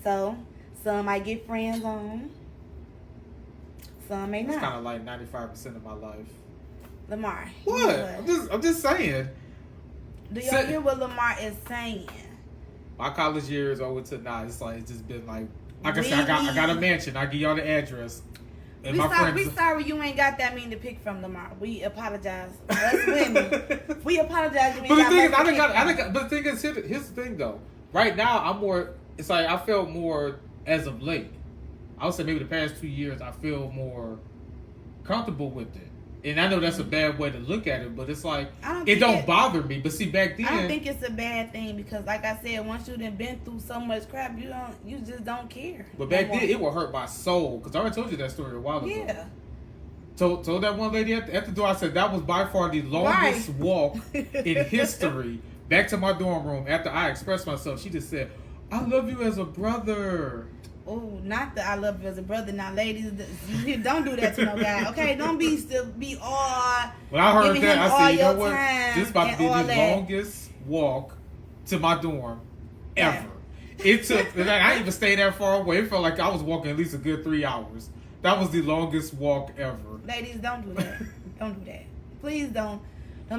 So, some might get friends on. Some may not. It's kind of like 95% of my life. Lamar. What? I'm just saying. Do y'all hear what Lamar is saying? My college years over to now, it's just been like I said, I got a mansion. I give y'all the address. And we sorry you ain't got that mean to pick from, Lamar. We apologize. Us women. We apologize. But the thing is, here's the thing though. Right now, I'm more. It's like I felt more as of late. I would say maybe the past 2 years, I feel more comfortable with it. And I know that's a bad way to look at it, but it's like it don't bother me. But see, back then, I don't think it's a bad thing because, like I said, once you done been through so much crap, you just don't care. But back then, it would hurt my soul because I already told you that story a while ago. Yeah. Told that one lady at the door. I said that was by far the longest walk in history back to my dorm room. After I expressed myself, she just said, "I love you as a brother." Oh, not that I love you as a brother. Now, ladies, don't do that to no guy. Okay, don't be all. When I heard giving that, him I all said, you know your what? time This is about to be and the all that. longest walk to my dorm ever. Yeah. It took, I didn't even stay that far away. It felt like I was walking at least a good 3 hours. That was the longest walk ever. Ladies, don't do that. Don't do that. Please don't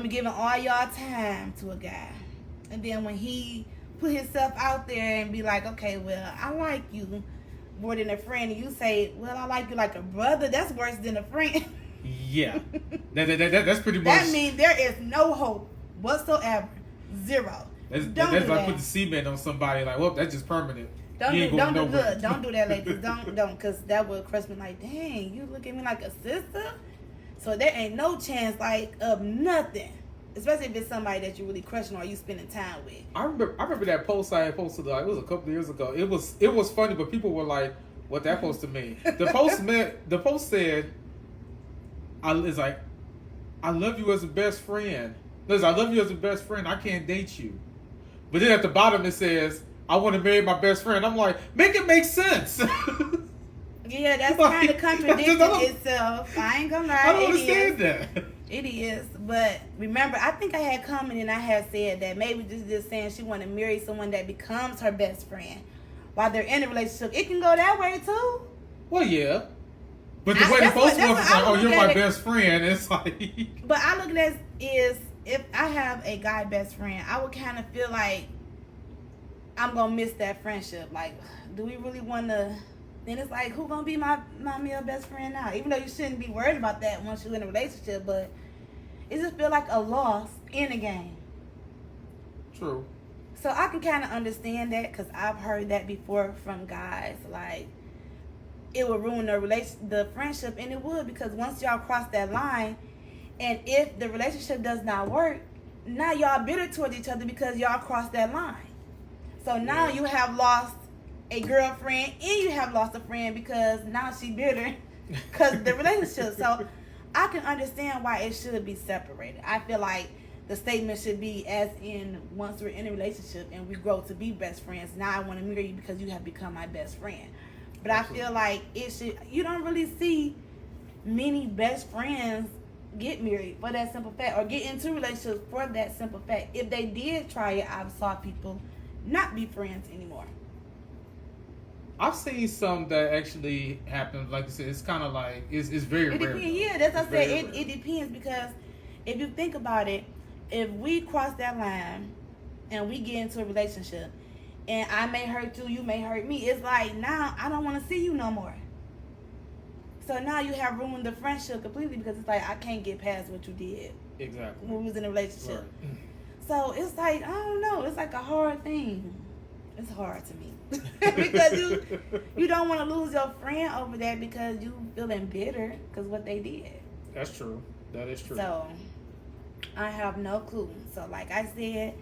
be giving all y'all time to a guy. And then when he put himself out there and be like, okay, well, I like you more than a friend, and you say, well, I like you like a brother, that's worse than a friend. Yeah. That's pretty much. That means there is no hope whatsoever. Zero. That's do like that. put the cement on somebody like, well, that's just permanent. Don't You ain't do going don't nowhere. look, don't do that, ladies. Don't, because that would crush me like, dang, you look at me like a sister. So there ain't no chance like of nothing. Especially if it's somebody that you really crushing or you spending time with. I remember that post I had posted, like, it was a couple of years ago. It was funny, but people were like, what that supposed to mean? The post said, I love you as a best friend. Listen, I love you as a best friend. I can't date you. But then at the bottom it says, I want to marry my best friend. I'm like, make it make sense. Yeah, that's Like, kind of contradicting itself. I ain't gonna lie. I don't understand that. It is, but remember, I think I had commented and I had said that maybe just saying she want to marry someone that becomes her best friend while they're in a relationship. It can go that way too. Well, yeah. But the way the post was like, oh, you're my best friend, it's like... But I look at it as if I have a guy best friend, I would kind of feel like I'm going to miss that friendship. Like, do we really want to... Then it's like, who going to be my male best friend now? Even though you shouldn't be worried about that once you're in a relationship, but it just feel like a loss in the game. True. So I can kind of understand that because I've heard that before from guys. Like, it would ruin the friendship, and it would, because once y'all cross that line, and if the relationship does not work, now y'all bitter towards each other because y'all crossed that line. So now you have lost a girlfriend and you have lost a friend because now she bitter because of the relationship. So I can understand why it should be separated. I feel like the statement should be as in, once we're in a relationship and we grow to be best friends, now I want to marry you because you have become my best friend. But absolutely. I feel like it should, you don't really see many best friends get married for that simple fact, or get into relationships for that simple fact. If they did try it, I've saw people not be friends anymore. I've seen some that actually happen. Like I said, it's kind of like it's very rare. Depends, yeah, that's what I said. It depends, because if you think about it, if we cross that line and we get into a relationship, and I may hurt you, you may hurt me, it's like now I don't want to see you no more. So now you have ruined the friendship completely, because it's like I can't get past what you did. Exactly. When we was in a relationship. Right. So it's like, I don't know, it's like a hard thing. It's hard to me. Because you don't want to lose your friend over that because you feeling bitter because what they did. That's true. That is true. So I have no clue. So like I said,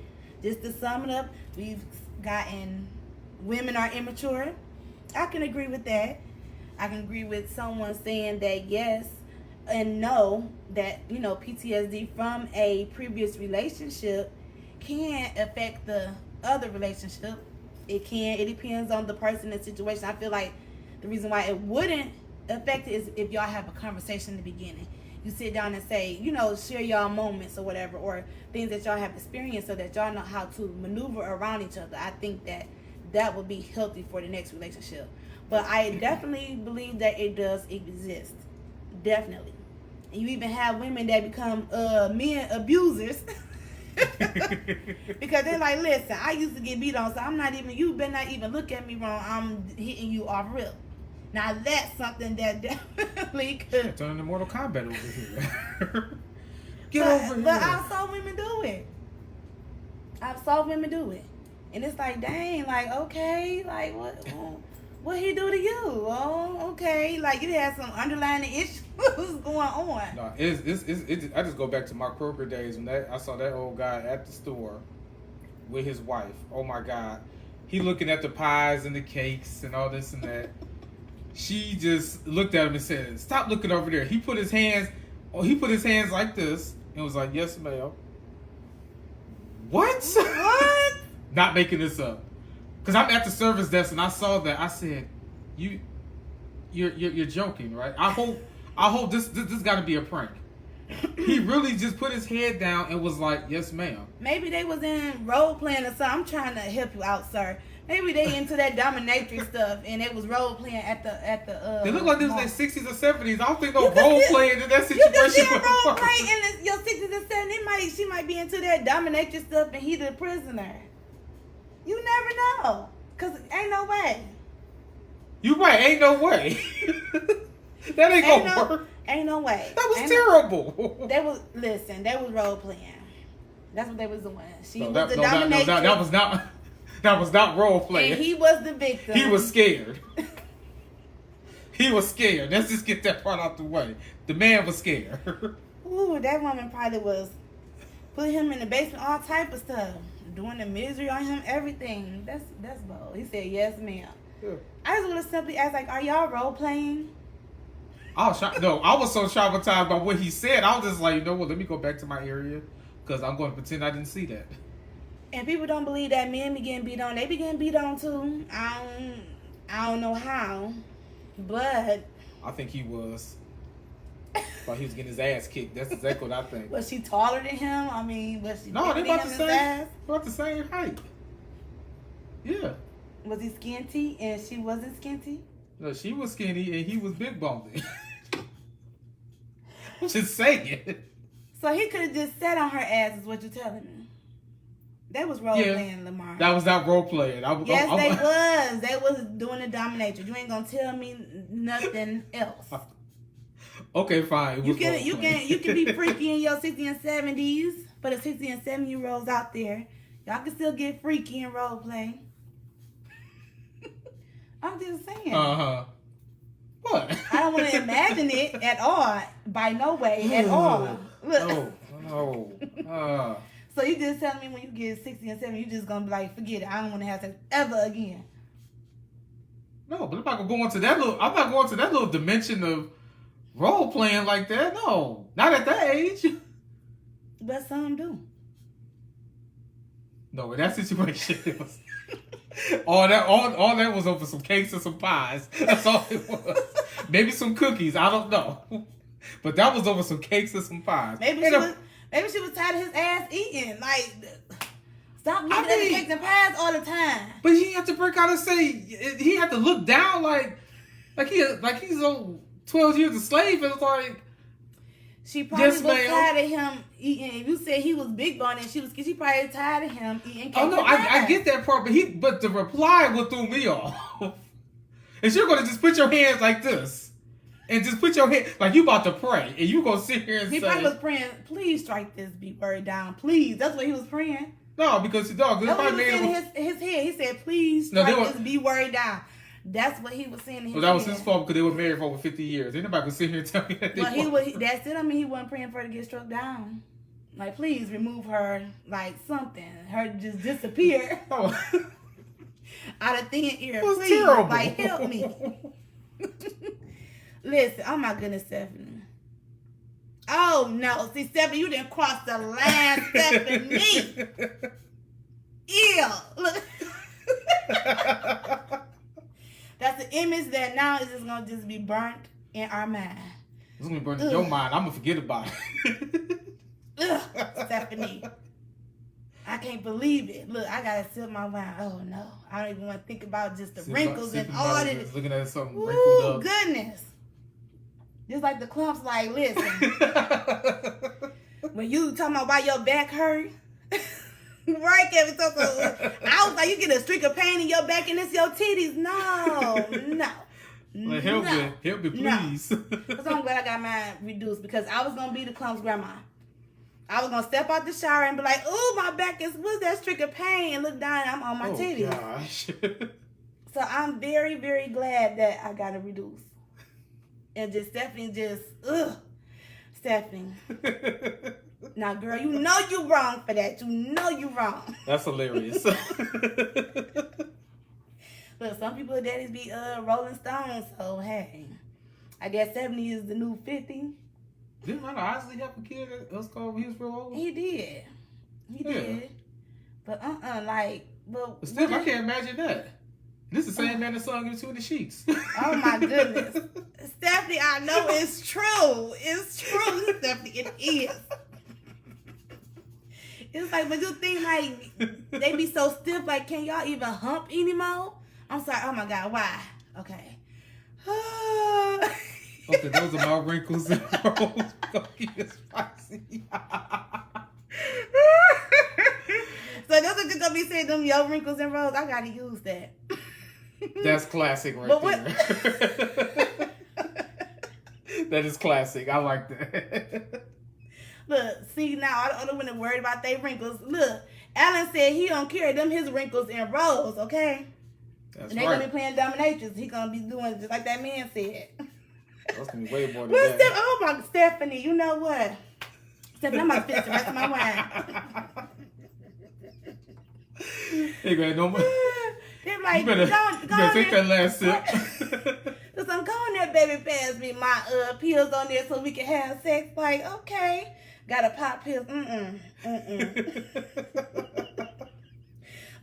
just to sum it up, we've gotten women are immature. I can agree with that. I can agree with someone saying that yes and no, that, you know, PTSD from a previous relationship can affect the other relationship. It can. It depends on the person and situation. I feel like the reason why it wouldn't affect it is if y'all have a conversation in the beginning. You sit down and say, you know, share y'all moments or whatever, or things that y'all have experienced so that y'all know how to maneuver around each other. I think that would be healthy for the next relationship. But I definitely believe that it does exist. Definitely. And you even have women that become men abusers. Because they're like, listen, I used to get beat on, so you better not even look at me wrong. I'm hitting you off rip. Now that's something that definitely could turn into Mortal Kombat over here. Get over here. But I saw women do it. And it's like, dang, like, okay, like what he do to you? Oh, okay. Like, you had some underlying issues going on. No, I just go back to my Kroger days when I saw that old guy at the store with his wife. Oh my God. He looking at the pies and the cakes and all this and that. She just looked at him and said, stop looking over there. He put his hands like this and was like, yes, ma'am. What? What? Not making this up. Because I'm at the service desk and I saw that. I said, you're joking, right? I hope this got to be a prank. He really just put his head down and was like, "Yes, ma'am." Maybe they was in role playing or something. I'm trying to help you out, sir. Maybe they into that dominatrix stuff, and it was role playing at the. They look like they was in their 60s or 70s. I don't think no You can role still- playing in that You can situation. see a would role work. play in your 60s and 70s. She might be into that dominatrix stuff, and he the prisoner. You never know, cause ain't no way. You right? Ain't no way. That ain't gonna work. Ain't no way. That was Ain't terrible. No, they was role playing. That's what they was doing. She was the that dominatrix. that was not role playing. And he was the victim. He was scared. He was scared. Let's just get that part out the way. The man was scared. Ooh, that woman probably was put him in the basement, all type of stuff, doing the misery on him, everything. That's bold. He said, "Yes, ma'am." Yeah. I just want to simply ask, like, are y'all role playing? I was so traumatized by what he said. I was just like, you know what? Let me go back to my area because I'm going to pretend I didn't see that. And people don't believe that men be getting beat on. They be getting beat on too. I don't know how, but I think he was. Thought he was getting his ass kicked. That's exactly what I think. was she taller than him? I mean, was she No, they bigger about than the him in same. size? About the same height. Yeah. Was he skinty and she wasn't skinty? No, she was skinny and he was big boned. Just saying. So he could have just sat on her ass, is what you're telling me. That was role playing, Lamar. That was not role playing. Yes, they was doing the dominatrix. You ain't gonna tell me nothing else. Okay, fine. You can be freaky in your 60s and 70s, but the 60 and 70-year-olds out there, y'all can still get freaky in role play. I'm just saying. What? I don't want to imagine it at all. By no way at all. Look. No. So you just telling me when you get 60 and 70, you just gonna be like, forget it. I don't want to have sex ever again. No, but I'm not gonna go into that little. I'm not going to that little dimension of role playing like that. No, not at that age. But some do. No, in that situation, it was all that was over some cakes and some pies. That's all it was. Maybe some cookies. I don't know. But that was over some cakes and some pies. Maybe she was tired of his ass eating. Like, stop looking at the cakes and pies all the time. But he had to break out and say he had to look down like he's on 12 years a slave. And it's like she probably was tired of him eating. If you said he was big bone and she probably tired of him eating cakes. Oh no, I get that part, but the reply would throw me off. If you're gonna just put your hands like this. And just put your head like you about to pray, and you gonna sit here and he say, probably was praying, please strike this B word down, please. That's what he was praying. No, because dog, that's what he was saying in his head. He said, please strike this B word down. That's what he was saying in his head. Well, that was his fault because they were married for over 50 years. Anybody could sit here and tell me that that's it. I mean, he wasn't praying for her to get struck down. Like, please remove her, like something. Her just disappear out of thin air. Please, terrible. Like, help me. Listen, oh my goodness, Stephanie. Oh no, see, Stephanie, you didn't cross the line, Stephanie. Ew, look. That's the image that now is just gonna just be burnt in our mind. It's gonna be burnt in your mind. I'm gonna forget about it. Ugh, Stephanie. I can't believe it. Look, I gotta sip my wine. Oh no, I don't even want to think about just the wrinkles and all of it. Looking at something wrinkled up. Goodness. Just like the clumps, like, listen. When you talking about why your back hurt, right, Kevin? I was like, you get a streak of pain in your back and it's your titties. No. Like, help me, please. No. So I'm glad I got mine reduced because I was gonna be the clumps grandma. I was gonna step out the shower and be like, "Ooh, my back what's that streak of pain?" And look down, and I'm on my titties. Gosh. So I'm very, very glad that I got it reduced. And Stephanie, Stephanie. Now, girl, you know you wrong for that. You know you wrong. That's hilarious. Look, some people daddies be Rolling Stones, so hey, I guess 70 is the new 50. Didn't Ronald Isley have a kid that was called when he was real old? He did. He did. But but still, I can't imagine that. This is the same man that sung you Between the Sheets. Oh my goodness. Stephanie, I know it's true. It's true, Stephanie. It is. It's like, but you think like they be so stiff, like, can y'all even hump anymore? I'm sorry. Oh my God, why? Okay. Okay, those are my wrinkles and rolls. It's spicy. So those are just gonna be saying them yo wrinkles and rolls. I gotta use that. That's classic right there. That is classic. I like that. Look, see now, I don't want to worry about they wrinkles. Look, Alan said he don't carry them his wrinkles and rolls, okay? That's and they gonna be playing dominatrix. He gonna be doing just like that man said. That's gonna be way more than Well, that. oh my, Stephanie, you know what? Stephanie, I'm gonna finish the rest of my wine. Hey, man, no more. They're like, You better take that last sip. Cause I'm going there, baby, pass me my pills on there so we can have sex. Like, okay, gotta pop pills.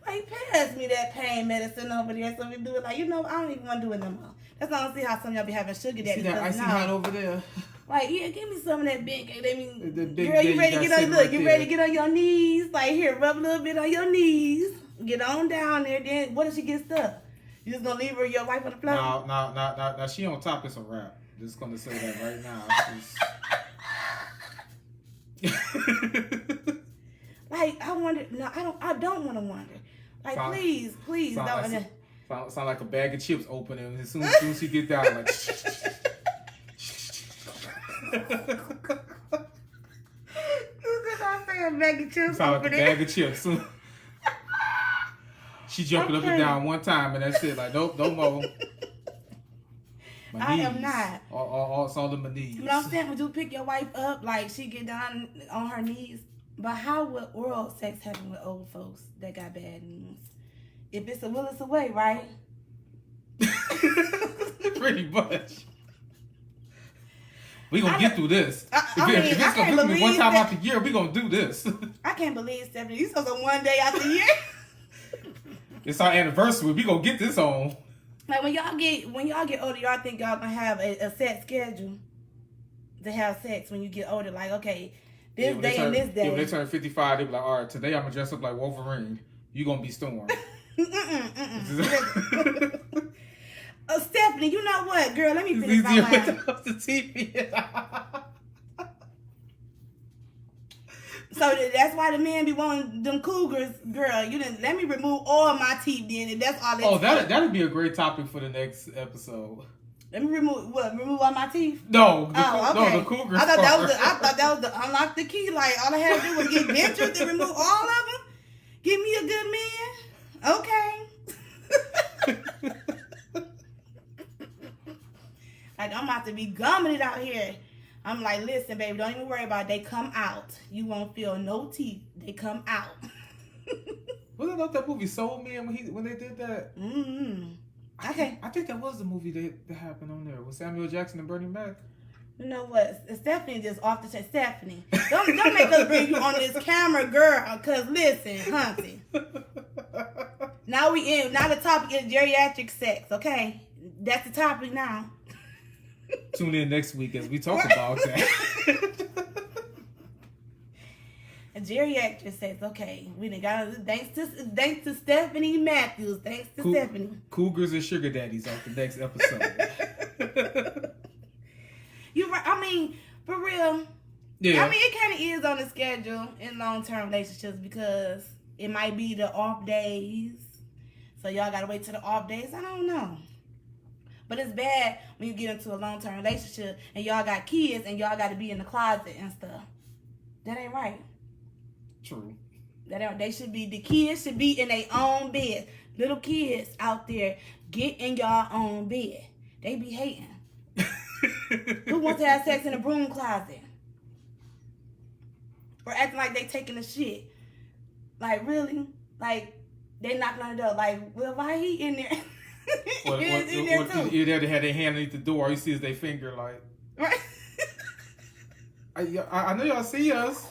Like, pass me that pain medicine over there so we do it. Like, you know, I don't even want to do it no more. That's why I don't see how some of y'all be having sugar daddy. See that icy hot over there? Like, yeah, give me some of that big. I mean, The big girl, you day ready to you get got on? Look, sitting you right ready to get on your knees? Like, here, rub a little bit on your knees. Get on down there. Then, what if she gets stuck? You just gonna leave her your wife on the floor? No. She on top. It's a wrap. Just gonna say that right now. Like, I wonder. No, I don't want to wonder. Like, please don't. Sound like a bag of chips opening as soon as she get down. Like. You did not say a bag of chips Sound like a opening. bag of chips. She jumping up and down one time and that's it. Like, nope, no more. I am not. It's all in my knees. You know what I'm saying? Would you pick your wife up, like she get down on her knees? But how would oral sex happen with old folks that got bad knees? If it's a will, it's a way, right? Pretty much. We gonna get through this. If it's gonna visit me one time out the year, we gonna do this. I can't believe, Stephanie, you supposed to one day out the year. It's our anniversary. We gonna get this on. Like when y'all get older, y'all think y'all gonna have a set schedule to have sex when you get older. Like, okay, this day and this day. Yeah, when they turn 55, they be like, all right, today I'm gonna dress up like Wolverine. You gonna be Storm. Stephanie, you know what, girl? Let me finish my line. The TV. So that's why the men be wanting them cougars, girl. You didn't let me remove all my teeth, then, and that's all. Oh, that'd be a great topic for the next episode. Let me remove what? Remove all my teeth? No, Okay. no, the cougars. I thought that was the unlock the key. Like all I had to do was get dentures and remove all of them. Give me a good man. Okay. Like I'm about to be gumming it out here. I'm like, listen, baby, don't even worry about it. They come out. You won't feel no teeth. They come out. Wasn't that movie Soul Man when they did that? Mm-hmm. Okay. I think that was the movie that happened on there with Samuel Jackson and Bernie Mac. You know what? Stephanie just off the chest. Stephanie, don't make us bring you on this camera, girl. Cause listen, hunty. Now the topic is geriatric sex. Okay, that's the topic now. Tune in next week as we talk about that. Geriatric sex. Okay, we done got thanks to Stephanie Matthews. Thanks to Stephanie. Cougars and sugar daddies off the next episode. You're right. I mean, for real. Yeah. I mean, it kind of is on the schedule in long-term relationships because it might be the off days. So y'all gotta wait till the off days. I don't know. But it's bad when you get into a long-term relationship and y'all got kids and y'all got to be in the closet and stuff. That ain't right. True. The kids should be in their own bed. Little kids out there, get in your own bed. They be hating. Who wants to have sex in a broom closet? Or acting like they taking a shit. Like, really? Like, they knocking on the door. Like, well, why he in there? Either they had their hand underneath the door, or you see as they finger like. Right. I know y'all see us.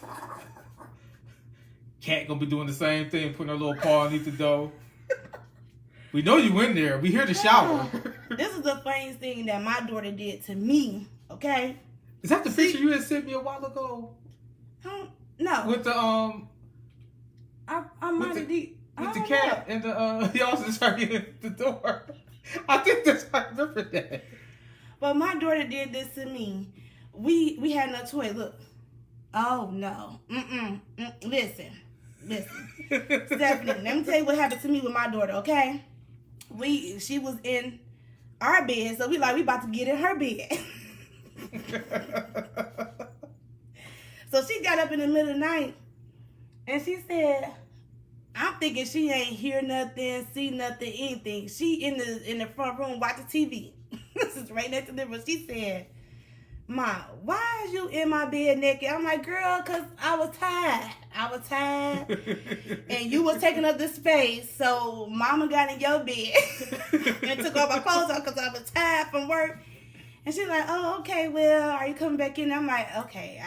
Cat gonna be doing the same thing, putting her little paw underneath the door. We know you in there. We hear the shower. This is the funniest thing that my daughter did to me. Okay. Is that the picture you had sent me a while ago? No. With the I might have did. With the cat and the he also started at the door. I think that's I remember that. But my daughter did this to me. We had no toy. Look. Oh no. Listen. Stephanie, let me tell you what happened to me with my daughter, okay? She was in our bed, so we about to get in her bed. So she got up in the middle of the night and she said, I'm thinking she ain't hear nothing, see nothing, anything. She in the front room watching TV. This is right next to the room. She said, Mom, why is you in my bed naked? I'm like, girl, because I was tired. And you was taking up the space. So Mama got in your bed and took all my clothes off because I was tired from work. And she's like, oh, okay, well, are you coming back in? I'm like, okay,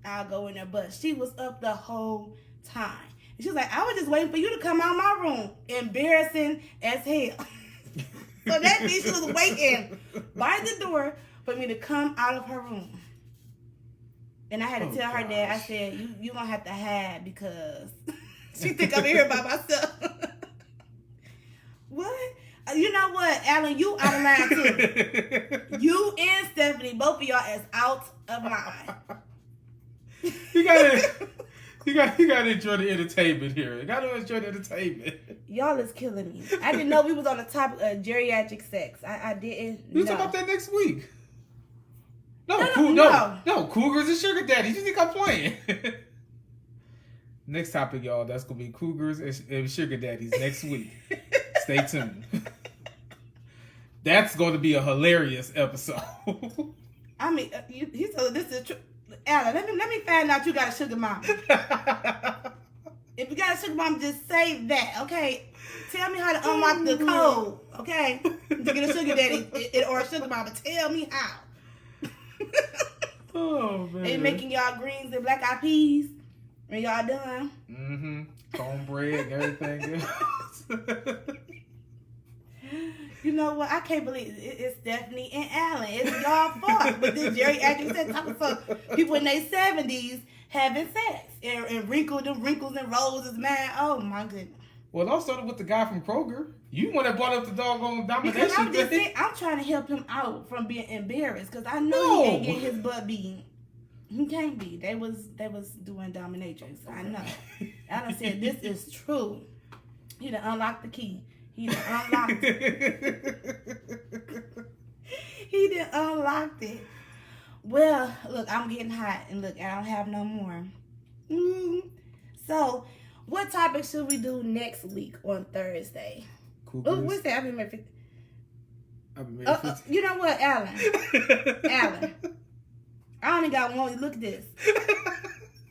I'll go in there. But she was up the whole time. And she was like, I was just waiting for you to come out of my room. Embarrassing as hell. So that means she was waiting by the door for me to come out of her room. And I had to tell her dad, I said, you gonna have to hide because she think I'm here by myself. What? You know what, Alan, you out of line too. You and Stephanie, both of y'all is out of line. You gotta enjoy the entertainment here. You gotta enjoy the entertainment. Y'all is killing me. I didn't know we was on the topic of geriatric sex. I didn't You know. talk about that next week. No, cougars and sugar daddies. You think I'm playing? Next topic, y'all. That's gonna be cougars and sugar daddies next week. Stay tuned. That's going to be a hilarious episode. I mean, he told this is true. Alan, let me find out you got a sugar mama. If you got a sugar mama, just say that, okay? Tell me how to unlock the code, okay? To get a sugar daddy or a sugar mama. Tell me how. Oh, man. They making y'all greens and black eyed peas when y'all done. Mm-hmm. Cornbread and everything else. You know what? I can't believe it's Stephanie and Alan. It's y'all fault. But this geriatric sex talking about people in their 70s having sex and wrinkles and roses, man. Oh my goodness. Well, it all started with the guy from Kroger. You want to brought up the doggone domination. Because I'm just saying, I'm trying to help him out from being embarrassed because I know he ain't getting his butt beaten. He can't be. They was doing dominatrix. I know. Alan said this is true. He done unlocked the key. He done unlocked it. He done unlocked it. Well, look, I'm getting hot. And look, I don't have no more. So, what topic should we do next week on Thursday? Oh, what's that? I've been married 50. You know what, Alan? Alan. I only got one. Look at this.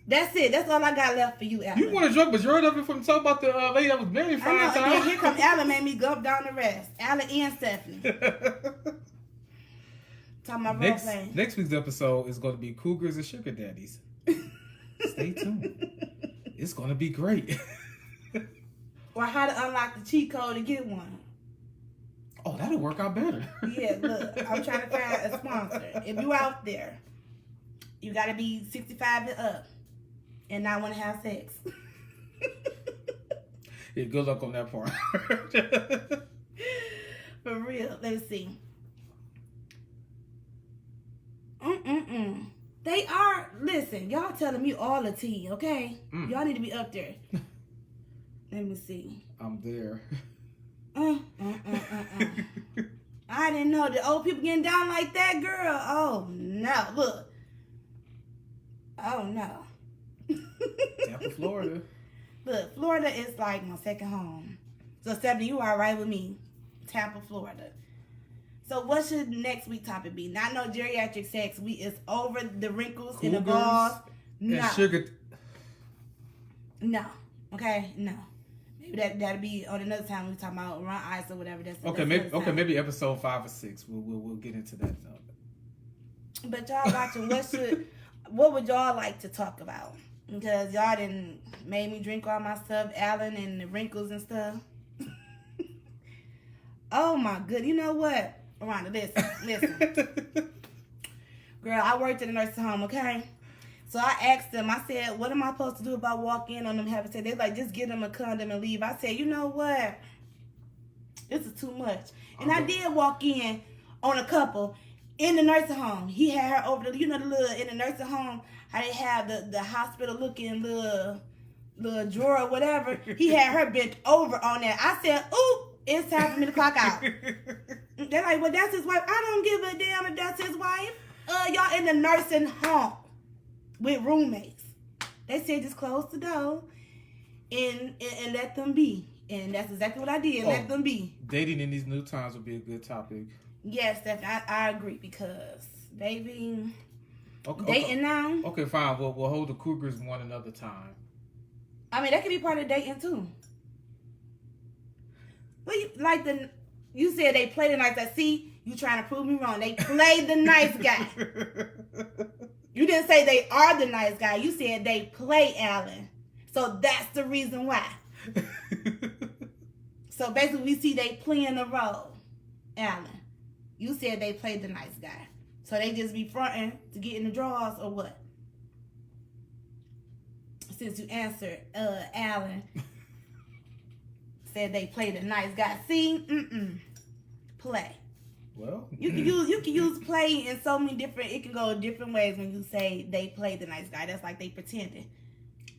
That's it. That's all I got left for you, Alan. You want a drunk majority of it from talking about the lady that was married 5 times? And here comes Alan, made me gulp down the rest. Alan and Stephanie. Talking about role playing. Next week's episode is going to be Cougars and Sugar Daddies. Stay tuned. It's going to be great. Or how to unlock the cheat code to get one. Oh, that'll work out better. Yeah, look, I'm trying to find a sponsor. If you out there, you got to be 65 and up and not want to have sex. Yeah, good luck on that part. For real. Let's see. They are, listen, y'all telling me all the tea, okay? Y'all need to be up there. Let me see. I'm there. I didn't know the old people getting down like that, girl. Oh, no. Look. Oh, no. Tampa, Florida. Look, Florida is like my second home. So, Stephanie, you are right with me. Tampa, Florida. So, what should next week topic be? Not no geriatric sex. We is over the wrinkles and the balls. No. And sugar. No. Okay? No. Maybe that'll be on another time we talk about run ice or whatever. Maybe episode 5 or 6. We'll get into that. But y'all watching, what would y'all like to talk about? Because y'all didn't made me drink all my stuff, Alan, and the wrinkles and stuff. Oh my good. You know what? Rhonda, listen. Girl, I worked in a nursing home, okay? So I asked them, I said, what am I supposed to do if I walk in on them having sex? They're like, just give them a condom and leave. I said, you know what? This is too much. And I did walk in on a couple in the nursing home. He had her over the, the little, in the nursing home, how they have the hospital looking little drawer or whatever. He had her bent over on that. I said, ooh, it's time for me to clock out. They're like, well, that's his wife. I don't give a damn if that's his wife. Y'all in the nursing home with roommates. They said just close the door and let them be. And that's exactly what I did. Let them be. Dating in these new times would be a good topic. Yes, I agree because they be dating okay. Now. Okay, fine. We'll hold the Cougars one another time. I mean, that could be part of dating too. Well, you said they play the nice guy. See, you trying to prove me wrong. They play the nice guy. You didn't say they are the nice guy. You said they play Alan. So that's the reason why. So basically, we see they playing the role, Alan. You said they played the nice guy. So they just be fronting to get in the draws or what? Since you answered, Alan said they played the nice guy. See, play. Well, you can use play in so many different. It can go different ways when you say they played the nice guy. That's like they pretended.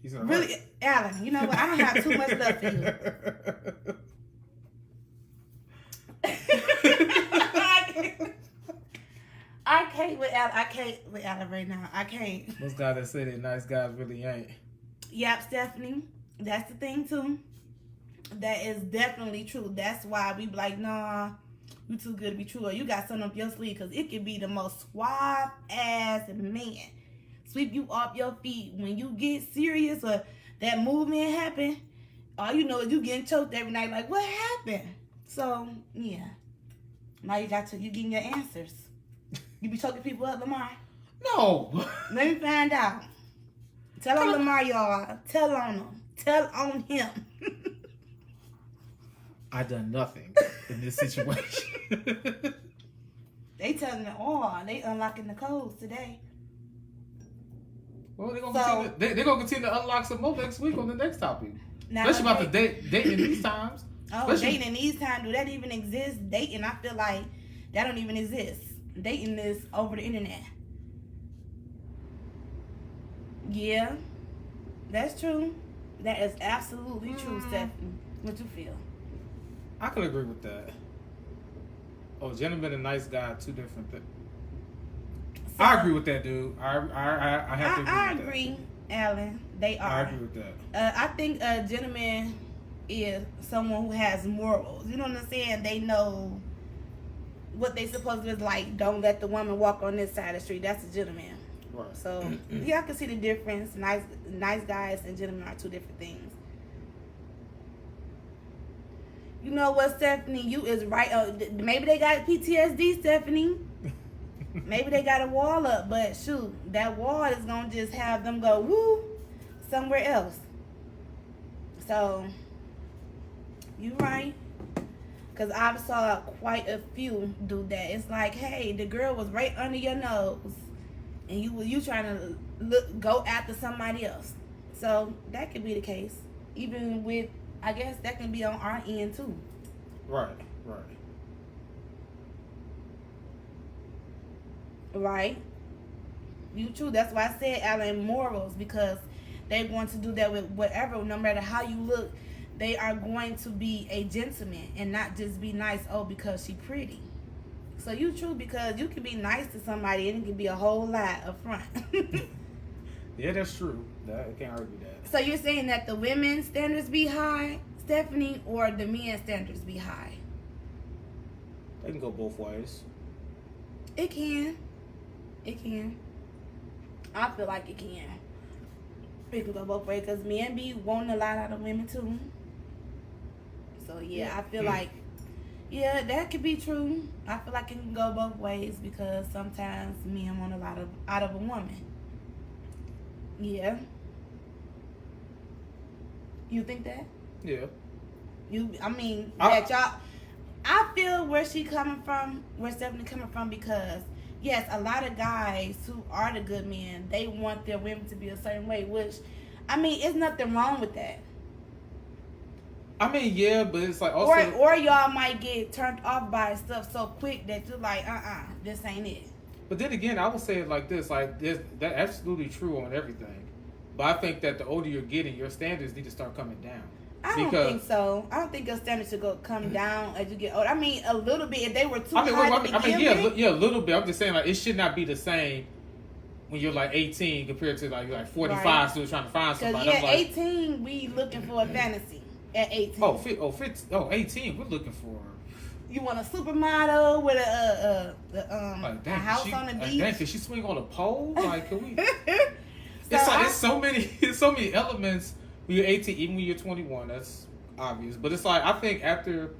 Really, right. Alan, you know what? I don't have too much love for you. I can't with Alan. I can't with Alan right now. I can't. Those guys that say that nice guys really ain't. Yep, Stephanie. That's the thing too. That is definitely true. That's why we be like, nah, you too good to be true. Or you got something up your sleeve because it could be the most suave ass man. Sweep you off your feet when you get serious or that movement happen. All you know is you getting choked every night. Like, what happened? So yeah, now you getting your answers. You be choking people up, Lamar? No. Let me find out. Tell on Lamar, y'all. Tell on him. Tell on him. I done nothing in this situation. They telling it all. They unlocking the codes today. Well, they're gonna continue to unlock some more next week on the next topic. Now, especially about the dating in these times. Oh, dating in these times, do that even exist? Dating, I feel like that don't even exist. Dating is over the internet. Yeah, that's true. That is absolutely true, Stephanie. What you feel? I could agree with that. Oh, gentleman and nice guy, two different things. So, I agree with that, dude. I have to agree with that. I agree, Alan. They are. I agree with that. I think a gentleman is someone who has morals. You know what I'm saying? They know what they supposed to do. Like, don't let the woman walk on this side of the street. That's a gentleman. Right. So, yeah, I can see the difference. Nice guys and gentlemen are two different things. You know what, Stephanie? You is right. Maybe they got PTSD, Stephanie. Maybe they got a wall up, but shoot, that wall is going to just have them go, woo, somewhere else. So, you right. Because I saw quite a few do that. It's like, hey, the girl was right under your nose. And you trying to go after somebody else. So, that could be the case. Even with, I guess that can be on our end, too. Right. Right. You true. That's why I said Alan morals, because they're going to do that with whatever, no matter how you look. They are going to be a gentleman and not just be nice, because she pretty. So you true, because you can be nice to somebody and it can be a whole lot up front. Yeah, that's true. I can't argue that. So you're saying that the women's standards be high, Stephanie, or the men's standards be high? They can go both ways. It can. I feel like it can. It can go both ways because men be wanting a lot out of women too. So yeah, I feel like, yeah, that could be true. I feel like it can go both ways because sometimes men want a lot out of a woman. Yeah. You think that? Yeah. I feel where Stephanie coming from, because yes, a lot of guys who are the good men, they want their women to be a certain way, which, I mean, it's nothing wrong with that. I mean, yeah, but it's like also, or y'all might get turned off by stuff so quick that you're like, this ain't it. But then again, I would say it like this: like this, that's absolutely true on everything. But I think that the older you're getting, your standards need to start coming down. I don't think so. I don't think your standards should come down as you get older. I mean, a little bit. If they were too high to begin with. Yeah, a little bit. I'm just saying, like, it should not be the same when you're like 18 compared to like 45, right. Still trying to find somebody. Yeah, like, 18, we looking for a fantasy at 18. 18, we're looking for. You want a supermodel with a house on the beach? Dang, can she swing on a pole? Like, can we? It's so many elements when you're 18, even when you're 21. That's obvious, but it's like, I think after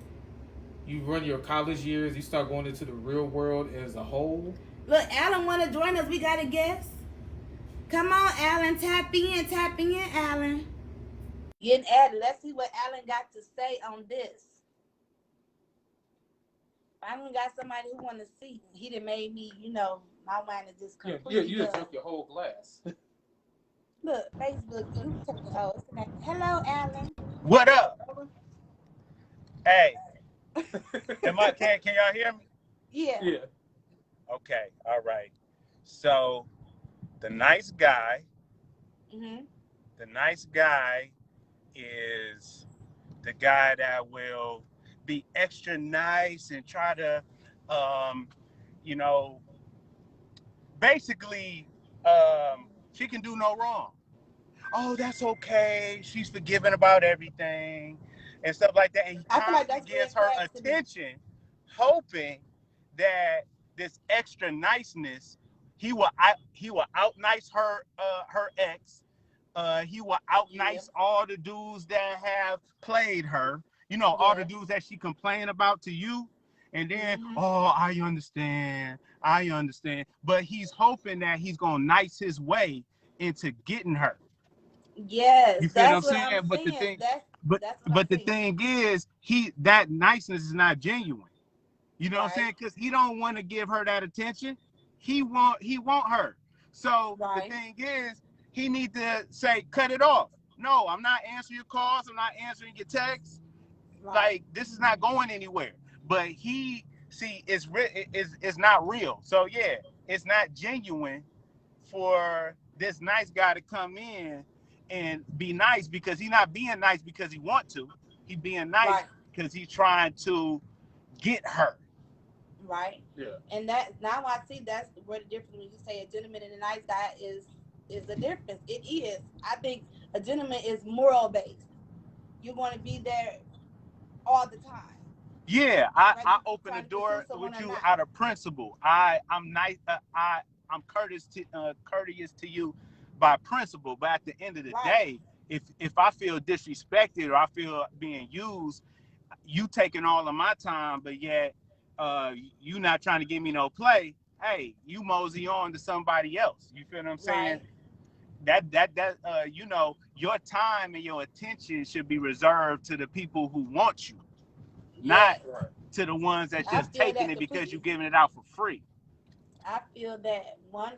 you run your college years, you start going into the real world as a whole. Look, Alan want to join us. We got a guest. Come on, Alan. Tap in, Alan. Getting added. Let's see what Alan got to say on this. I don't got somebody who want to see. He done made me, my mind is just completely. You just drunk your whole glass. Look, Facebook, you take the host. Hello, Alan. What up? Hey. Can y'all hear me? Yeah. Okay, all right. So, the nice guy, the nice guy is the guy that will be extra nice and try to, basically, she can do no wrong. Oh, that's okay. She's forgiving about everything and stuff like that. And he constantly gives her attention, hoping that this extra niceness, he will out nice her ex. He will out nice all the dudes that have played her. All the dudes that she complained about to you. And then, I understand. But he's hoping that he's going to nice his way into getting her. Yes. You feel what I'm saying? But the thing is, that niceness is not genuine. You know what I'm saying? Because he don't want to give her that attention. He want her. So the thing is, he need to say, cut it off. No, I'm not answering your calls. I'm not answering your texts. Like, this is not going anywhere. But it's not real. So yeah, it's not genuine for this nice guy to come in and be nice, because he's not being nice because he want to. He's being nice because he's trying to get her. Right. Yeah. And that, now I see that's where the difference, when you say a gentleman and a nice guy is the difference. It is. I think a gentleman is moral based. You're going to be there all the time. Yeah, I open the door with you out of principle. I'm nice. I'm courteous to you by principle. But at the end of the day, if I feel disrespected or I feel being used, you taking all of my time, but yet you not trying to give me no play. Hey, you mosey on to somebody else. You feel what I'm saying? That your time and your attention should be reserved to the people who want you, not to the ones that just taking it because you're giving it out for free. I feel that 100%.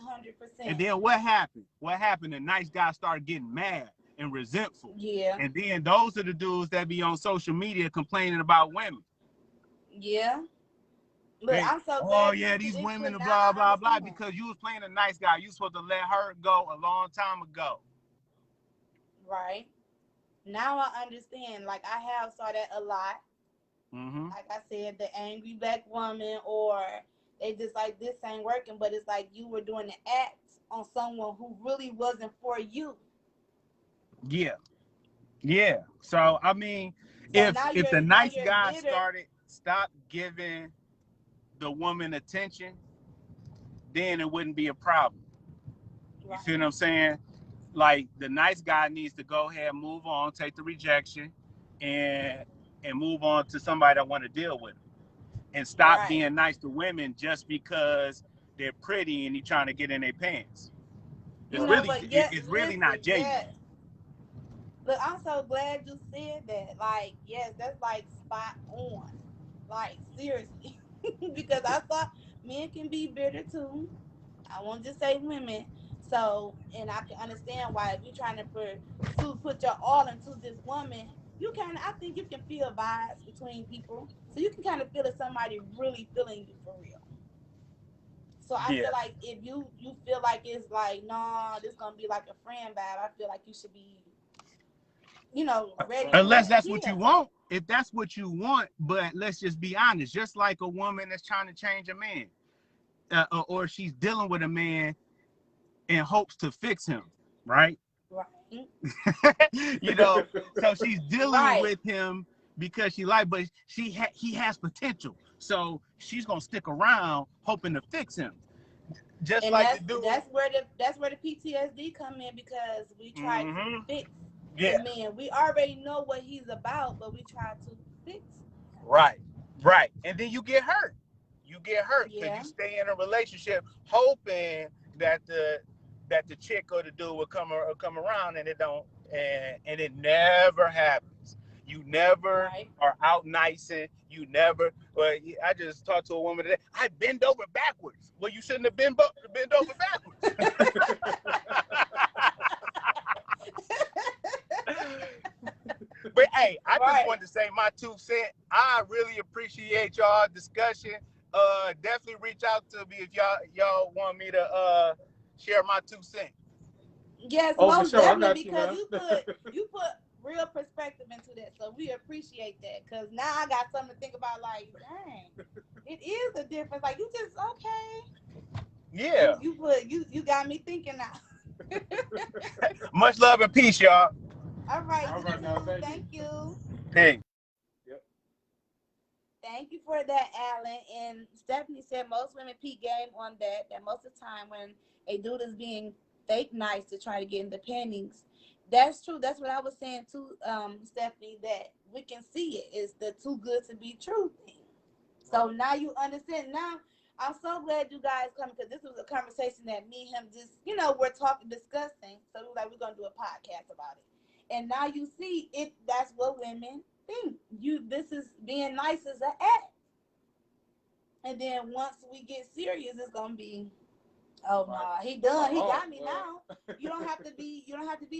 And then what happened? The nice guy started getting mad and resentful. Yeah. And then those are the dudes that be on social media complaining about women. Yeah. Look, I'm so glad. Oh yeah, these women and blah blah blah, because you was playing a nice guy. You supposed to let her go a long time ago. Right. Now I understand. Like, I have saw that a lot. Like I said, the angry black woman, or they just like, this ain't working, but it's like you were doing the act on someone who really wasn't for you. Yeah. So I mean, so if the nice guy stopped giving the woman attention, then it wouldn't be a problem. You feel what I'm saying? Like, the nice guy needs to go ahead, move on, take the rejection, and move on to somebody that want to deal with him, and stop being nice to women just because they're pretty and he's trying to get in their pants. It's really not genuine. Yes. Look, I'm so glad you said that. Like, yes, that's like spot on. Like, seriously. Because I thought men can be bitter too. I won't just say women. So, and I can understand why if you're trying to put your all into this woman, you kind of, I think you can feel vibes between people. So you can kind of feel if somebody really feeling you for real. So I Yeah. feel like if you feel like it's like, nah, this gonna be like a friend vibe, I feel like you should be, ready for Unless that. that's what you Yeah. want. If that's what you want, but let's just be honest. Just like a woman that's trying to change a man, or she's dealing with a man in hopes to fix him, right? Right. You know, so she's dealing Right. with him because but he has potential, so she's gonna stick around hoping to fix him, just And like the that's dude. that's where the PTSD come in because we try to Mm-hmm. fix the Yeah. man. We already know what he's about, but we try to fix him. Right. Right. And then you get hurt. You get hurt because Yeah. you stay in a relationship hoping that the chick or the dude will come around, and it don't, and it never happens. You never Right. are out nicing. You never. Well, I just talked to a woman today. I bend over backwards. Well, you shouldn't have bend over backwards. But hey, I just Right. wanted to say my 2 cents. I really appreciate y'all discussion. Definitely reach out to me if y'all want me to share my 2 cents. Yes, Oh, for most sure. I definitely got you, because man. you put real perspective into that. So we appreciate that because now I got something to think about. Like, dang, it is a difference. Like you just okay. Yeah. You got me thinking now. Much love and peace, y'all. All right, All you right, now, too. thank you. Thank you. Peace. Yep. Thank you for that, Alan. And Stephanie said most women peak game on that. That most of the time when a dude is being fake nice to try to get in the panties. That's true. That's what I was saying too, Stephanie. That we can see it. It's the too good to be true thing. So now you understand. Now I'm so glad you guys come because this was a conversation that me and him just we're discussing. So we're like we're gonna do a podcast about it. And now you see it. That's what women think. This is being nice as an act. And then once we get serious, it's gonna be, oh no, he done. He got me now. You don't have to be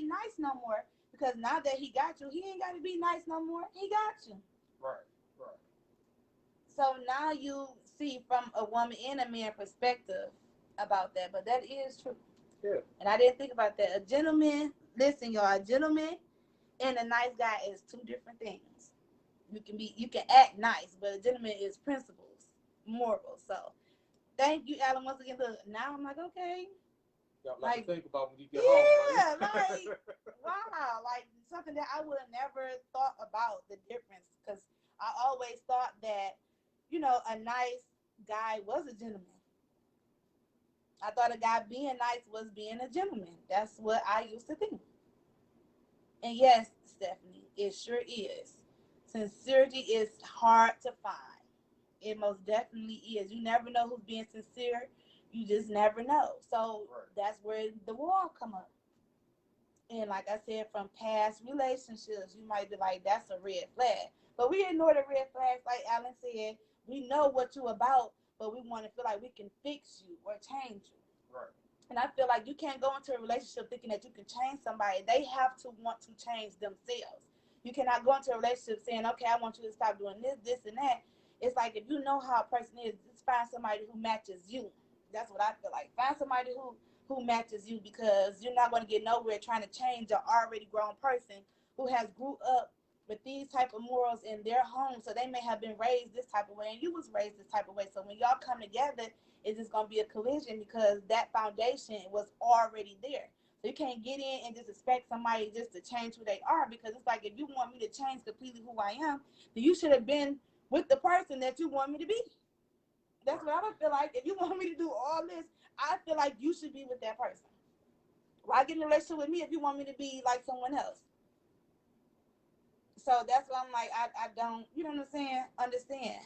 nice no more because now that he got you, he ain't got to be nice no more. He got you. Right. Right. So now you see from a woman and a man perspective about that, but that is true. Yeah. And I didn't think about that. A gentleman, listen, y'all, a gentleman and a nice guy is two different things. You can act nice, but a gentleman is principles, morals. So thank you, Alan, once again. Look, now I'm like, okay. Got a lot to think about when you get Yeah, home. Right? like, wow, like something that I would have never thought about the difference because I always thought that, a nice guy was a gentleman. I thought a guy being nice was being a gentleman. That's what I used to think. And yes, Stephanie, it sure is. Sincerity is hard to find. It most definitely is. You never know who's being sincere. You just never know. So that's where the wall come up. And like I said, from past relationships, you might be like, that's a red flag. But we ignore the red flags. Like Alan said, we know what you're about, but we want to feel like we can fix you or change you. Right. And I feel like you can't go into a relationship thinking that you can change somebody. They have to want to change themselves. You cannot go into a relationship saying, okay, I want you to stop doing this, and that. It's like if you know how a person is, just find somebody who matches you. That's what I feel like. Find somebody who matches you because you're not going to get nowhere trying to change an already grown person who has grew up with these type of morals in their home. So they may have been raised this type of way and you was raised this type of way. So when y'all come together, it's just going to be a collision because that foundation was already there. So you can't get in and just expect somebody just to change who they are because it's like if you want me to change completely who I am, then you should have been with the person that you want me to be. That's what I would feel like. If you want me to do all this, I feel like you should be with that person. Why get in a relationship with me if you want me to be like someone else? So that's what I'm like, I don't, you know what I'm saying, understand.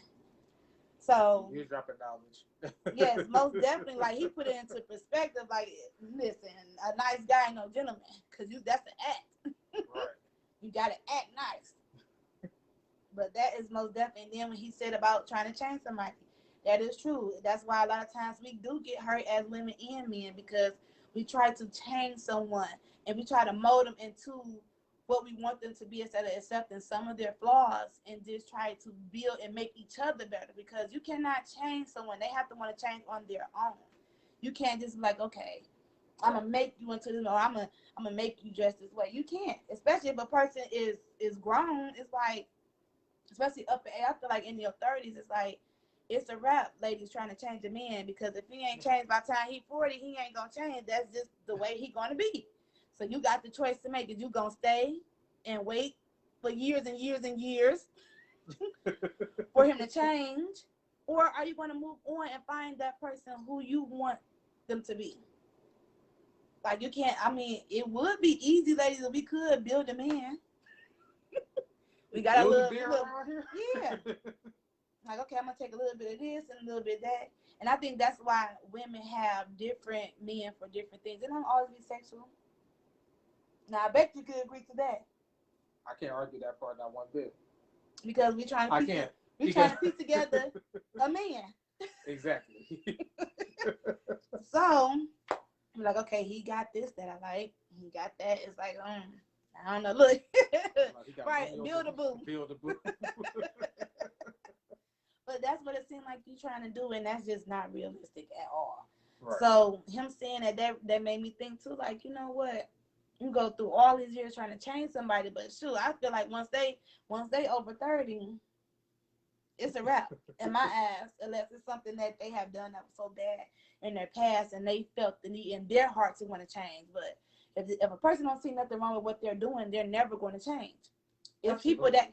So You're dropping knowledge. yes, most definitely. Like he put it into perspective. Like, listen, a nice guy ain't no gentleman, cause that's an act. Right. You gotta act nice. But that is most definitely. And then when he said about trying to change somebody, that is true. That's why a lot of times we do get hurt as women and men, because we try to change someone and we try to mold them into what we want them to be, instead of accepting some of their flaws and just try to build and make each other better. Because you cannot change someone; they have to want to change on their own. You can't just be like, okay, I'm gonna make you into this, or I'm gonna make you dress this way. You can't, especially if a person is grown. It's like, especially up, I feel like in your 30s, it's like, it's a wrap, ladies trying to change a man, because if he ain't changed by the time he 40, he ain't gonna change. That's just the way he gonna be. So you got the choice to make. Is you gonna stay and wait for years and years and years for him to change, or are you gonna move on and find that person who you want them to be? Like, you can't, I mean, it would be easy, ladies, if we could build a man. We got a little around here. Yeah. Like, okay, I'm gonna take a little bit of this and a little bit of that. And I think that's why women have different men for different things. It don't always be sexual. Now, I bet you could agree to that. I can't argue that part, not one bit. Because we trying to piece together a man. Exactly. So, I'm like, okay, he got this that I like. He got that. It's like, I don't know. Look. Right, build a boo. Build a boo. But that's what it seemed like you trying to do, and that's just not realistic at all. Right. So him saying that made me think too, like, you know what? You go through all these years trying to change somebody, but shoot, I feel like once they over 30, it's a wrap in my eyes, unless it's something that they have done that was so bad in their past and they felt the need in their heart to want to change. But if a person don't see nothing wrong with what they're doing, they're never going to change. It's people that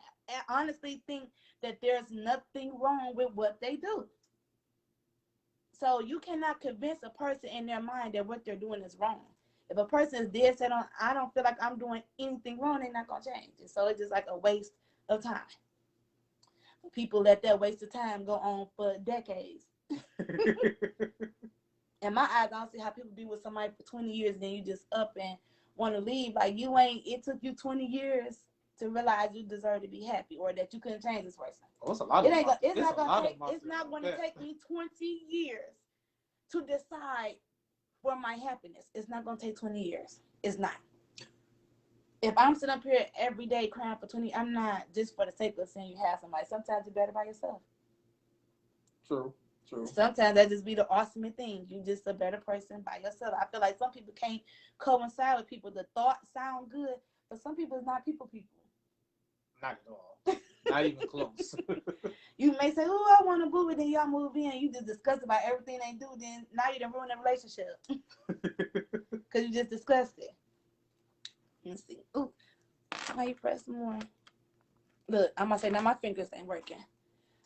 honestly think that there's nothing wrong with what they do. So you cannot convince a person in their mind that what they're doing is wrong. If a person is dead set on, I don't feel like I'm doing anything wrong, they're not going to change. And so it's just like a waste of time. People let that waste of time go on for decades. In my eyes, I don't see how people be with somebody for 20 years and then you just up and want to leave. Like, it took you 20 years to realize you deserve to be happy, or that you couldn't change this person. Oh, it's a lot it's not going to take me 20 years to decide for my happiness. It's not going to take 20 years. It's not. If I'm sitting up here every day crying for 20, I'm not just for the sake of saying you have somebody. Sometimes you're better by yourself. True. Sometimes that just be the awesome thing. You just a better person by yourself. I feel like some people can't coincide with people. The thoughts sound good, but some people is not people. Not at all. Not even close. You may say, "Oh, I want to boo," and then y'all move in. You just discuss about everything they do. Then now you done ruin the relationship because you just discussed it. Let's see. Ooh, why you press more? Look, I'm gonna say now my fingers ain't working.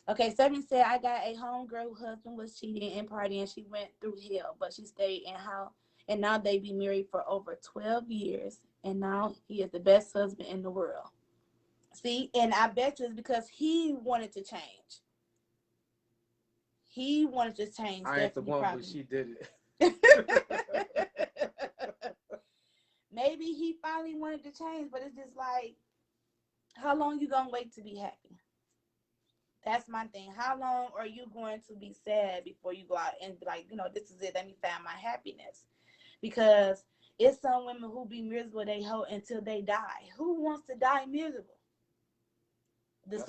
Okay, 7 said, I got a homegirl whose husband was cheating and partying. She went through hell, but she stayed in house. And now they be married for over 12 years. And now he is the best husband in the world. See, and I bet you it's because he wanted to change. He wanted to change. I ain't the one, but she did it. Maybe he finally wanted to change, but it's just like, how long you gonna wait to be happy? That's my thing. How long are you going to be sad before you go out and be like, this is it. Let me find my happiness. Because it's some women who be miserable they hope until they die. Who wants to die miserable? For the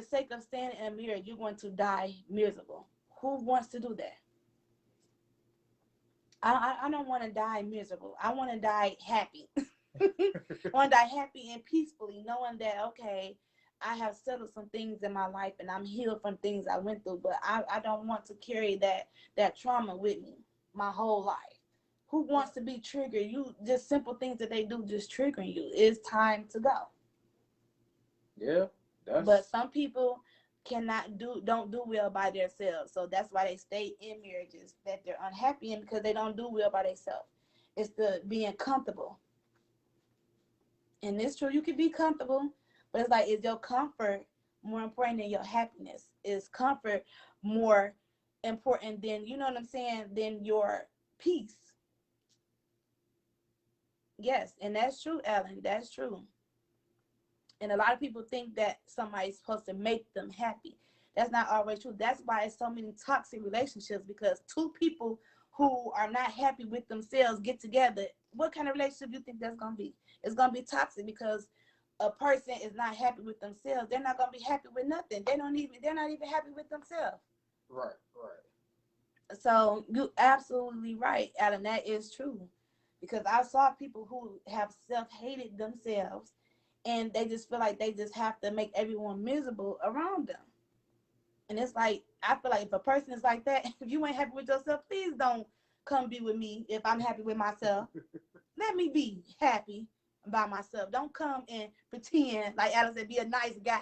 sake of standing in a mirror, you're going to die miserable. Who wants to do that? I don't want to die miserable. I want to die happy. I want to die happy and peacefully, knowing that, okay, I have settled some things in my life and I'm healed from things I went through, but I don't want to carry that trauma with me my whole life. Who wants to be triggered? Just simple things that they do just triggering you. It's time to go. Yeah. But some people don't do well by themselves. So that's why they stay in marriages that they're unhappy in, because they don't do well by themselves. It's the being comfortable. And it's true, you can be comfortable, but it's like, is your comfort more important than your happiness? Is comfort more important than, you know what I'm saying, than your peace? Yes, and that's true, Ellen. That's true. And a lot of people think that somebody's supposed to make them happy. That's not always true. That's why it's so many toxic relationships, because two people who are not happy with themselves get together. What kind of relationship do you think that's gonna be? It's gonna be toxic, because a person is not happy with themselves. They're not gonna be happy with nothing. They're not even happy with themselves. Right, right. So you absolutely right, Alan. That is true, because I saw people who have self-hated themselves, and they just feel like they just have to make everyone miserable around them. And it's like, I feel like if a person is like that, if you ain't happy with yourself, please don't come be with me if I'm happy with myself. Let me be happy by myself. Don't come and pretend, like Alan said, be a nice guy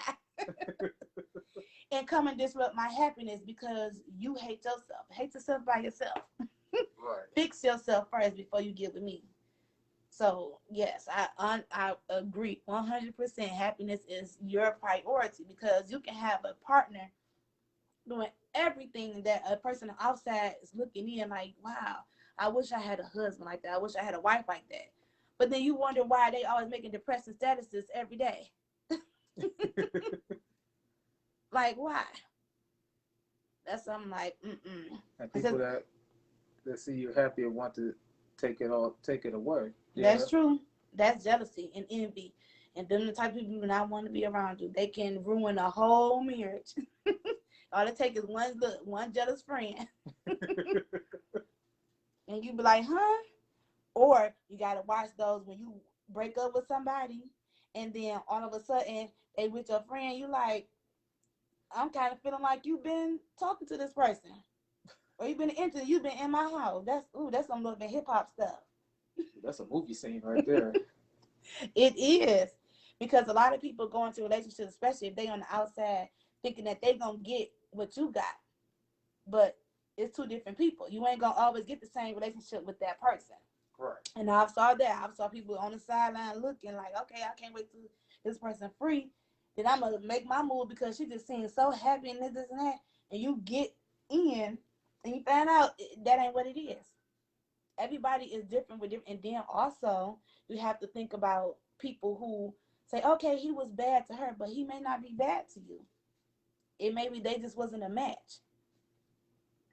and come and disrupt my happiness because you hate yourself. Hate yourself by yourself. Right. Fix yourself first before you get with me. So yes, I agree 100%. Happiness is your priority, because you can have a partner doing everything that a person outside is looking in like, wow, I wish I had a husband like that. I wish I had a wife like that. But then you wonder why they always making depressing statuses every day. Like, why? That's something like, And people that see you happy and want to take it away. That's true. That's jealousy and envy. And them the type of people do not want to be around you. They can ruin a whole marriage. All it takes is one jealous friend. And you be like, huh? Or you got to watch those when you break up with somebody and then all of a sudden they with your friend. You like, I'm kind of feeling like you've been talking to this person. Or you've been in my house. That's some little bit hip hop stuff. That's a movie scene right there. It is. Because a lot of people go into relationships, especially if they on the outside, thinking that they gonna get what you got. But it's two different people. You ain't gonna always get the same relationship with that person. Right. And I've saw that. I've saw people on the sideline looking like, okay, I can't wait till this person free. Then I'm gonna make my move because she just seems so happy and this and that. And you get in and you find out that ain't what it is. Everybody is different with different. And then also you have to think about people who say, okay, he was bad to her, but he may not be bad to you. It maybe they just wasn't a match.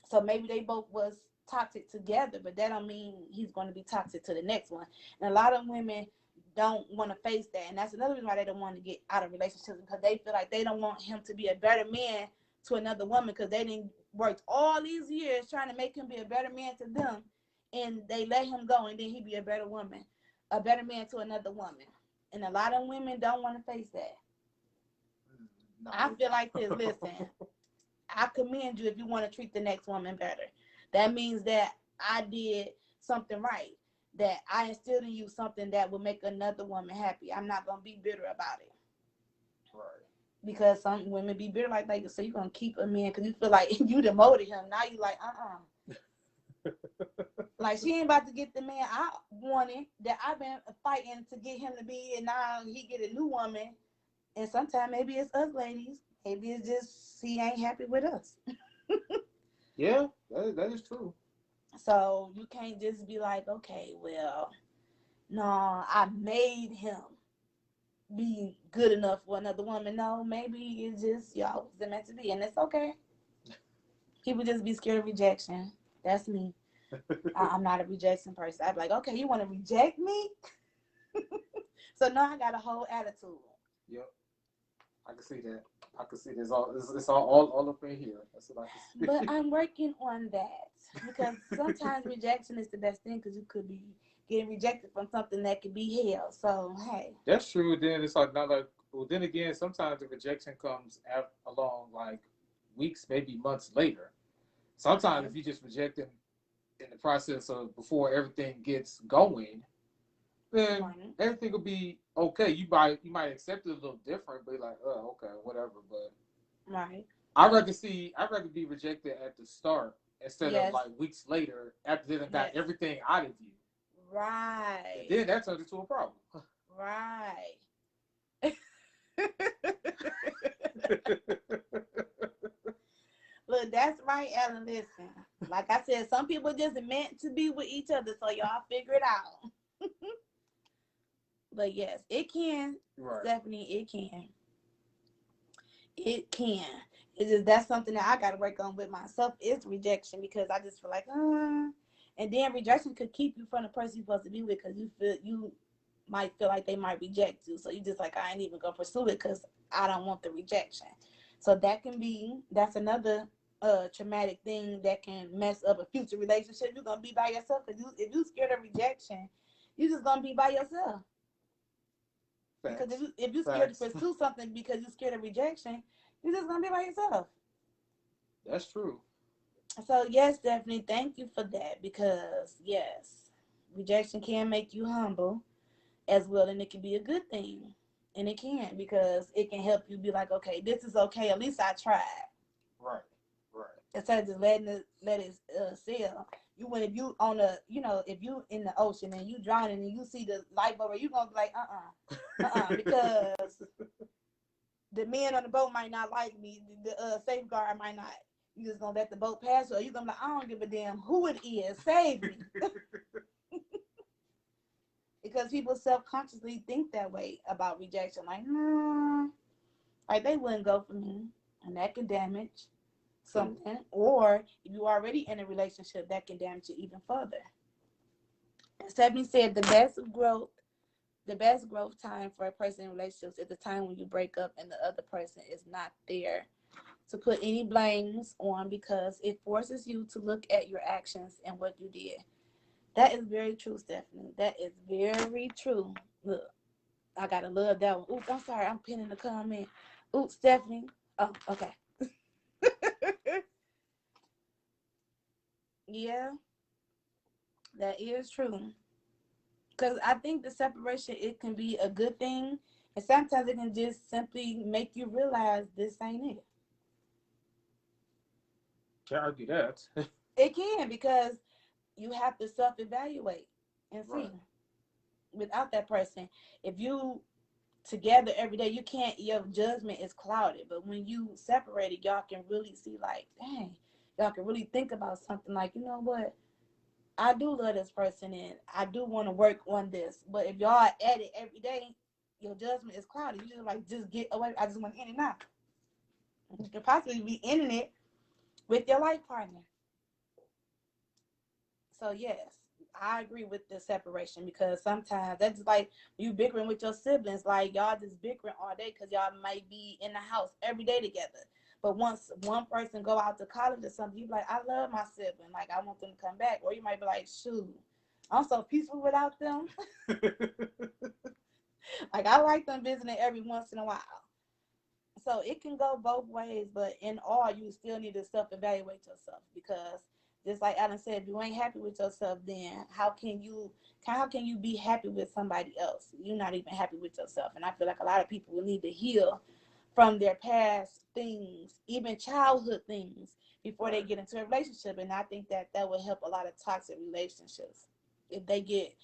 So maybe they both was toxic together, but that don't mean he's going to be toxic to the next one. And a lot of women don't want to face that, and that's another reason why they don't want to get out of relationships, because they feel like they don't want him to be a better man to another woman, because they didn't work all these years trying to make him be a better man to them, and they let him go, and then he be a better man to another woman. And a lot of women don't want to face that. No. I feel like this. Listen, I commend you if you want to treat the next woman better. That means that I did something right, that I instilled in you something that will make another woman happy. I'm not going to be bitter about it. Right. Because some women be bitter like that, so you're going to keep a man because you feel like you demoted him. Now you like, Like, she ain't about to get the man I wanted, that I've been fighting to get him to be, and now he get a new woman. And sometimes maybe it's us ladies. Maybe it's just he ain't happy with us. Yeah, that is true. So you can't just be like, okay, well, no, I made him be good enough for another woman. No, maybe it's just y'all was meant to be, and it's okay. People just be scared of rejection. That's me. I'm not a rejection person. I'd be like, okay, you want to reject me? So now I got a whole attitude. Yep. I can see that. I can see this it's all up in here. That's what I can see. But I'm working on that, because sometimes rejection is the best thing, because you could be getting rejected from something that could be hell. So hey, that's true. Then it's like not like. Well, then again, sometimes the rejection comes along like weeks, maybe months later. Sometimes if you just reject them in the process of before everything gets going, then everything will be okay. You might accept it a little different, but like, oh, okay, whatever. But right. I'd rather be rejected at the start instead of like weeks later after they got everything out of you. Right. And then that turns into a problem. Right. Look, that's right, Ellen. Listen, like I said, some people just meant to be with each other, so y'all figure it out. But yes, it can Right. Stephanie, it can. It can. It's just that's something that I got to work on with myself is rejection because I just feel like, and then rejection could keep you from the person you're supposed to be with because you might feel like they might reject you. So you just like, I ain't even gonna pursue it because I don't want the rejection. So that's another traumatic thing that can mess up a future relationship. You're gonna be by yourself because if you scared of rejection, you're just gonna be by yourself. Facts. Because if you scared to pursue something because you're scared of rejection, you're just gonna be by yourself. That's true. So yes, definitely thank you for that because yes, rejection can make you humble as well, and it can be a good thing, and it can because it can help you be like, okay, this is okay. At least I tried. Right. Right. Instead of just let it sail. If you on a if you in the ocean and you drowning and you see the light bulb, you gonna be like because the men on the boat might not like me. The safeguard might not. You just gonna let the boat pass, or you gonna be like, I don't give a damn who it is, save me. Because people self-consciously think that way about rejection, like, nah, like they wouldn't go for me, and that can damage something. Or if you already in a relationship, that can damage you even further. Stephanie said the best growth time for a person in relationships is the time when you break up and the other person is not there to put any blames on because it forces you to look at your actions and what you did. That is very true, Stephanie. That is very true. Look, I gotta love that one. Oops, I'm sorry, I'm pinning the comment. Oops, Stephanie. Oh, okay. Yeah, that is true. Because I think the separation, it can be a good thing, and sometimes it can just simply make you realize this ain't it. Can't argue that. It can because you have to self-evaluate and see. Right. Without that person, if you together every day, you can't. Your judgment is clouded. But when you separated, y'all can really see like, dang, y'all can really think about something like, you know what? I do love this person and I do want to work on this. But if y'all at it every day, your judgment is clouded. You just like, just get away. I just want to end it now. You could possibly be ending it with your life partner. So yes, I agree with the separation because sometimes that's like you bickering with your siblings, like y'all just bickering all day because y'all might be in the house every day together. But once one person go out to college or something, you be like, I love my sibling, like I want them to come back. Or you might be like, shoot, I'm so peaceful without them. Like I like them visiting every once in a while. So it can go both ways, but in all, you still need to self-evaluate yourself because just like Alan said, if you ain't happy with yourself, then how can you be happy with somebody else? You're not even happy with yourself. And I feel like a lot of people will need to heal from their past things, even childhood things, before they get into a relationship. And I think that will help a lot of toxic relationships if they get,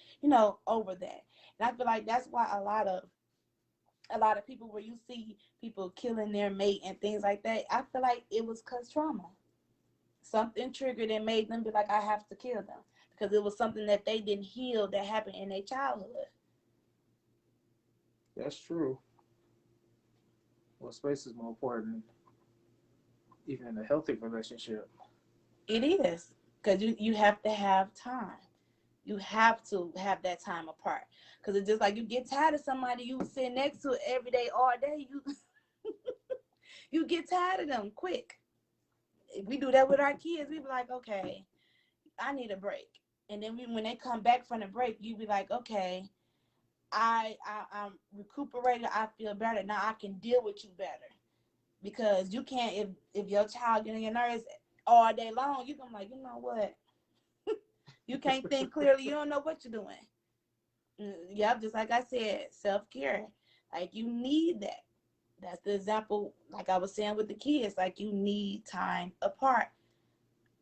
over that. And I feel like that's why a lot of people where you see people killing their mate and things like that, I feel like it was cause trauma. Something triggered and made them be like, I have to kill them because it was something that they didn't heal that happened in their childhood. That's true. Well, space is more important, even in a healthy relationship. It is because you have to have time. You have to have that time apart because it's just like you get tired of somebody you sit next to every day, all day. You get tired of them quick. If we do that with our kids, we be like, okay, I need a break. And then when they come back from the break, you be like, okay, I'm recuperated. I feel better now. I can deal with you better because you can't. If your child getting your nerves all day long, you gonna be like, you know what? You can't think clearly. You don't know what you're doing. Yep, just like I said, self-care. Like you need that. That's the example. Like I was saying with the kids, like you need time apart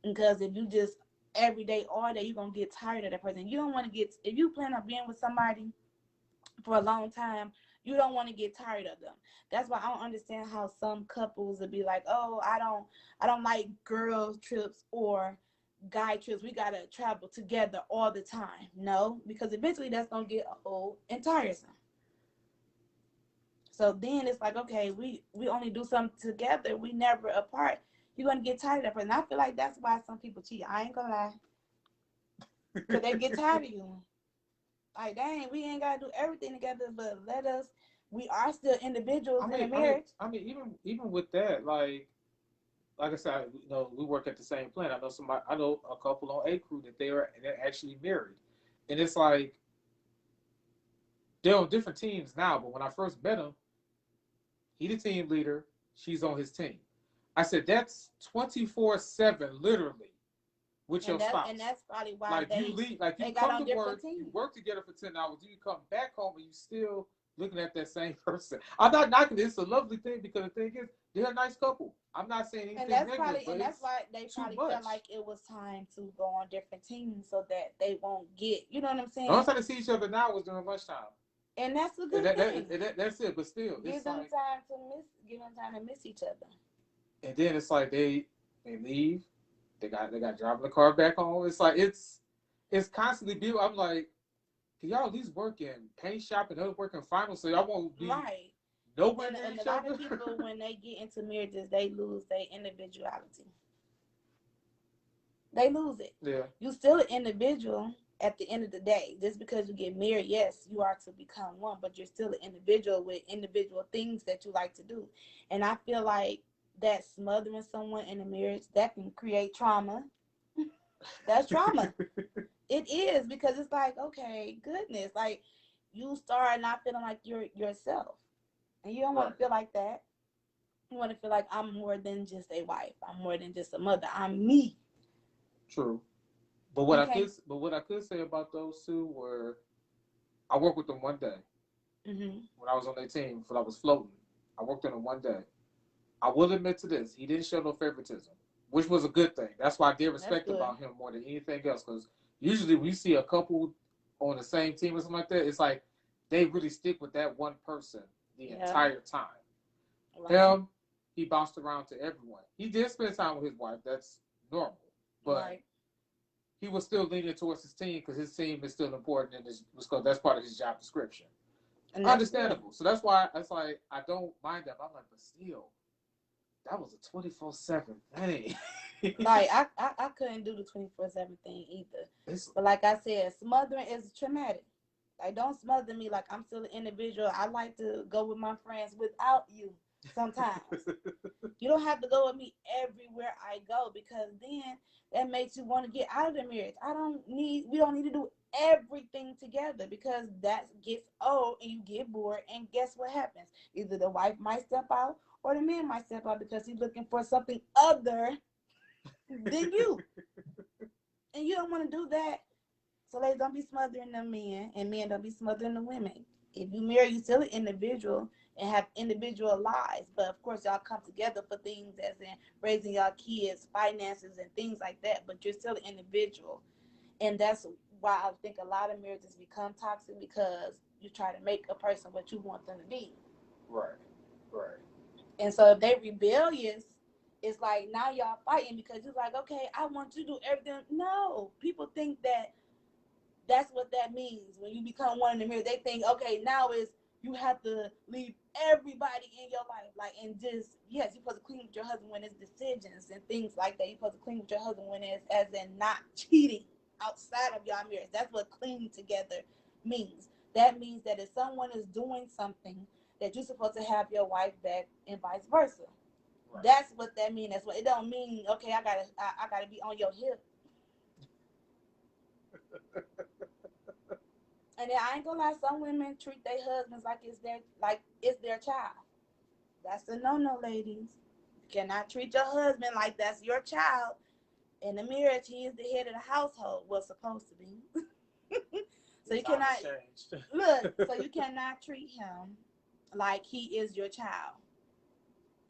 because if you just every day, all day, you're gonna get tired of that person. You don't want to if you plan on being with somebody for a long time, you don't want to get tired of them. That's why I don't understand how some couples would be like, oh, I don't like girl trips or guy trips. We gotta travel together all the time. No, because eventually that's gonna get old and tiresome. So then it's like, okay, we only do something together. We never apart. You're gonna get tired of that person. I feel like that's why some people cheat. I ain't gonna lie, cause they get tired of you. Like, dang, we ain't gotta do everything together, but let us. We are still individuals in a marriage. Even with that, like I said, we work at the same plant. I know a couple on A crew that they're actually married, and it's like they're on different teams now. But when I first met him, he the team leader, she's on his team. I said that's 24/7, literally, with your spouse. And that's probably why like you leave, like you come to work, you work together for 10 hours, you come back home and you still looking at that same person. I'm not knocking it. It's a lovely thing because the thing is, they're a nice couple. I'm not saying anything negative, and that's why they probably felt like it was time to go on different teams so that they won't get, you know what I'm saying? The only time to see each other now was during lunchtime. And that's a good thing. That's it, but still, give them time to miss each other. And then it's like they leave, they got driving the car back home. It's like it's constantly beautiful. I'm like, can y'all at least work in paint shop and other work in finals so y'all won't be right nowhere near and each a lot other? of people when they get into marriages, they lose their individuality. They lose it. Yeah. You still an individual at the end of the day. Just because you get married, yes, you are to become one, but you're still an individual with individual things that you like to do. And I feel like that smothering someone in a marriage, that can create trauma. That's trauma. It is, because it's like, okay, goodness, like you start not feeling like you're yourself. And you don't want to feel like that. You want to feel like I'm more than just a wife. I'm more than just a mother. I'm me. True. But what I could say about those two were, I worked with them one day when I was on their team. When I was floating, I worked with them one day. I will admit to this: he didn't show no favoritism, which was a good thing. That's why I did respect about him more than anything else. Because usually we see a couple on the same team or something like that, it's like they really stick with that one person the entire time. Right. Him, he bounced around to everyone. He did spend time with his wife. That's normal, but he was still leaning towards his team because his team is still important, and because that's part of his job description. And understandable. Good. So that's why it's like I don't mind that. But I'm like, but still, that was a 24/7 thing. Like I couldn't do the 24/7 thing either. But like I said, smothering is traumatic. Like, don't smother me like I'm still an individual. I like to go with my friends without you sometimes. You don't have to go with me everywhere I go, because then that makes you want to get out of the marriage. We don't need to do everything together, because that gets old and you get bored, and guess what happens? Either the wife might step out or the man might step out because he's looking for something other than you. And you don't want to do that. So ladies, don't be smothering the men, and men, don't be smothering the women. If you marry, you still an individual and have individual lives. But of course, y'all come together for things as in raising y'all kids, finances, and things like that. But you're still an individual. And that's why I think a lot of marriages become toxic, because you try to make a person what you want them to be. Right. And so if they rebellious, it's like now y'all fighting because you're like, okay, I want you to do everything. No, people think that that's what that means. When you become one in the marriage, they think, okay, now is you have to leave everybody in your life. Like, and just, yes, you're supposed to clean with your husband when it's decisions and things like that. You're supposed to clean with your husband when it's as in not cheating outside of your marriage. That's what cleaning together means. That means that if someone is doing something, that you're supposed to have your wife back and vice versa. Right. That's what that means. That's what it don't mean. Okay, I gotta be on your hip. And then I ain't gonna lie, some women treat their husbands like it's their child. That's a no, ladies. You cannot treat your husband like that's your child. In the marriage, he is the head of the household. What's supposed to be. So you cannot look. So you cannot treat him like he is your child.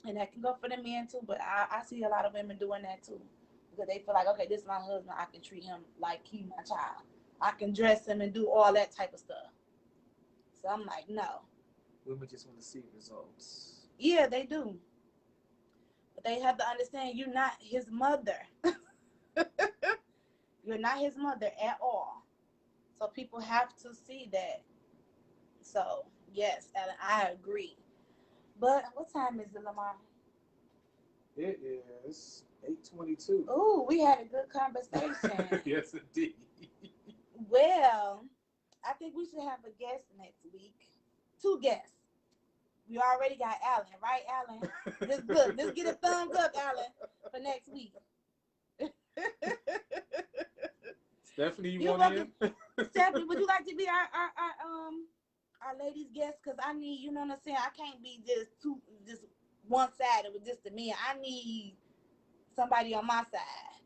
And that can go for the men too. But I see a lot of women doing that too, because they feel like, okay, this is my husband. I can treat him like he's my child. I can dress him and do all that type of stuff. So I'm like, no. Women just want to see results. Yeah, they do. But they have to understand you're not his mother. You're not his mother at all. So people have to see that. So, yes, and I agree. But what time is it, Lamar? It is 8:22. Ooh, we had a good conversation. Yes, indeed. Well, I think we should have a guest next week. 2 guests. We already got Alan, right, Alan? Just look, just get a thumbs up, Alan, for next week. Stephanie, you You're want in? Stephanie, would you like to be our ladies guest? Cause I need, you know what I'm saying. I can't be just one sided with just the men. I need somebody on my side.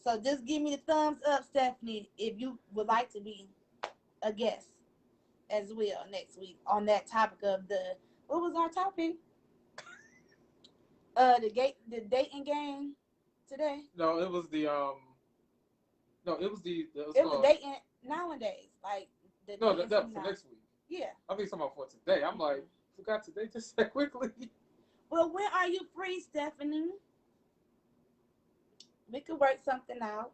So just give me the thumbs up, Stephanie, if you would like to be a guest as well next week on that topic of what was our topic? The dating game today. No, it was the It was dating nowadays, like that for next week. Yeah. I think something for today. I'm like, forgot today just that quickly. Well, when are you free, Stephanie? We could work something out.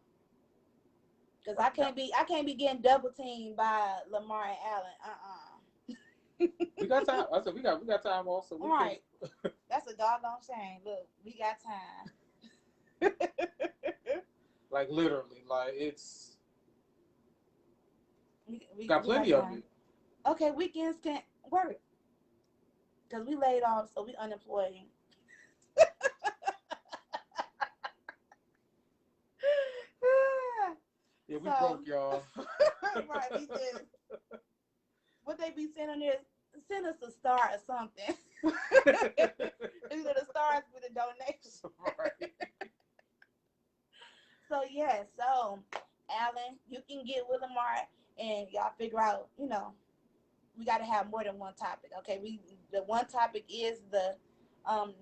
Cause I can't be getting double teamed by Lamar and Allen. We got time. I said we got time also. All right. That's a doggone shame. Look, we got time. Like literally, like it's we got plenty of it. Okay, weekends can't work. Cause we laid off, so we unemployed. Yeah, we broke, y'all. Right, we did. What they be saying on there, send us a star or something. These are the stars with a donation. Right. So, yeah, Alan, you can get with Lamar and y'all figure out, we got to have more than one topic. Okay, the one topic is the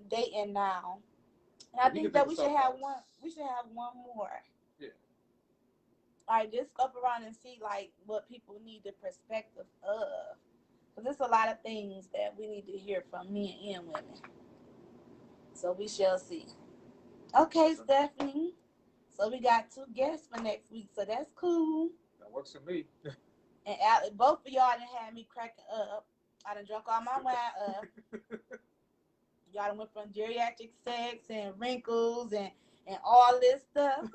dating now. And I think that we should have one more. Yeah. All right, just up around and see like what people need the perspective of, because there's a lot of things that we need to hear from men and women. So we shall see. Okay, Stephanie. So we got 2 guests for next week, so that's cool. That works for me. And both of y'all done had me cracking up. I done drunk all my wine up. Y'all done went from geriatric sex and wrinkles and all this stuff.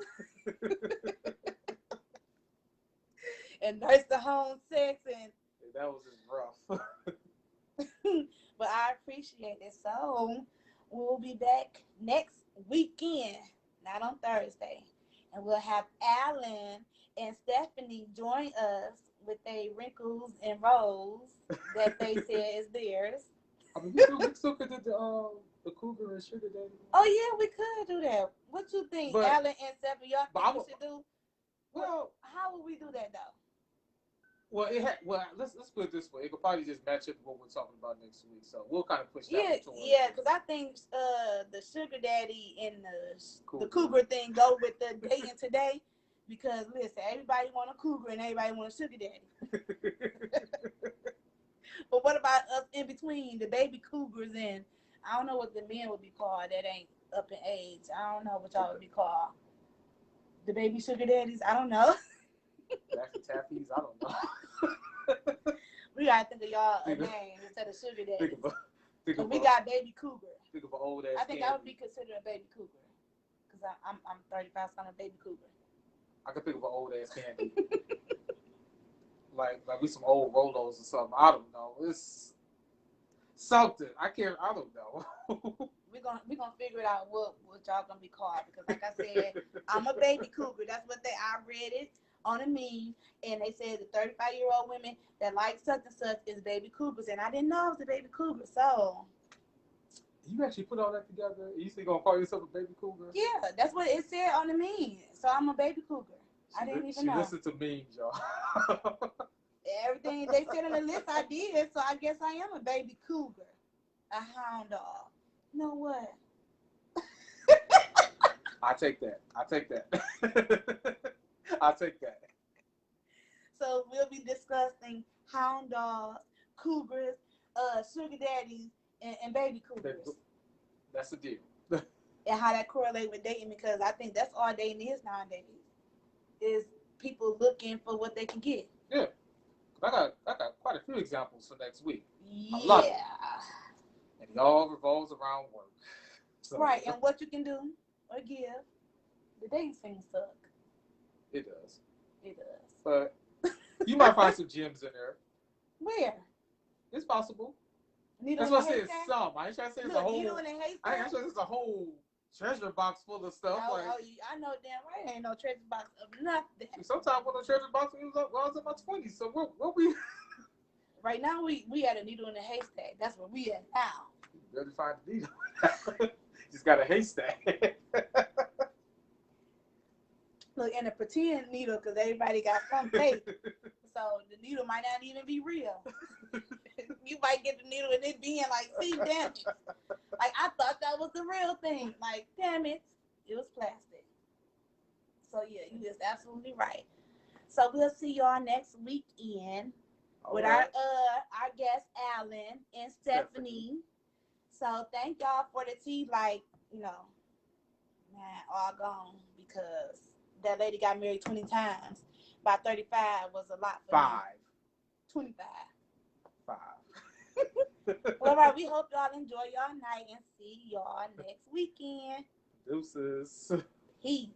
And nurse the home sex and that was just rough. But I appreciate it. So we'll be back next weekend, not on Thursday, and we'll have Alan and Stephanie join us with their wrinkles and rolls that they said is theirs. I mean, we still could do the cougar and sugar daddy. Oh yeah, we could do that. What you think, Alan and Stephanie? Y'all think we should do? Well, how would we do that though? Well, let's put it this way. It could probably just match up with what we're talking about next week. So we'll kind of push that one towards. Yeah, because I think the sugar daddy and the cougar thing go with the dating today. Because listen, everybody want a cougar and everybody want a sugar daddy. But what about us in between, the baby cougars and I don't know what the men would be called that ain't up in age. I don't know what y'all would be called. The baby sugar daddies. I don't know. Laffy Taffies, I don't know. We gotta think of y'all a name instead of sugar daddy. We got baby cougar. Think of an old ass. I think I would be considered a baby cougar because I'm 35, so I'm a baby cougar. I could think of an old ass candy. like we some old Rolos or something. I don't know. It's something. I don't know. We're gonna figure it out what y'all gonna be called because like I said, I'm a baby cougar. That's what I read it on a meme, and they said the 35-year-old women that like such and such is baby cougars, and I didn't know it was a baby cougar. So you actually put all that together? You still gonna call yourself a baby cougar? Yeah, that's what it said on the meme. So I'm a baby cougar. I didn't even know. Listen to memes, y'all. Everything they said on the list, I did. So I guess I am a baby cougar, a hound dog. You know what? I take that. I take that. So we'll be discussing hound dogs, cougars, sugar daddies, and baby cougars. That's the deal. And how that correlate with dating, because I think that's all dating is nowadays. Is people looking for what they can get. Yeah. I got quite a few examples for next week. Yeah. And it all revolves around work. So, right, and what you can do or give. The dating scene suck. It does. It does. But you might find some gems in there. Where? It's possible. Needle That's what I in a said. haystack? Some. I ain't trying to say it's Look, a whole. needle in a haystack? I ain't trying to say it's a whole treasure box full of stuff. Oh, like, I know damn right ain't no treasure box of nothing. Sometimes when the treasure box was up, I was in my 20s. So what we? Right now we at a needle in a haystack. That's where we at now. You better find the needle. Just got a haystack. Look, and a pretend needle because everybody got some fake. So the needle might not even be real. You might get the needle and it being like, see, damn it. Like, I thought that was the real thing. Like, damn it, it was plastic. So, yeah, you is absolutely right. So, we'll see y'all next weekend with our guest, Alan and Stephanie. So, thank y'all for the tea. Like, you know, man, all gone because that lady got married 20 times. By 35 was a lot for me. 25. 5. Well, all right, we hope y'all enjoy y'all night and see y'all next weekend. Deuces. Peace.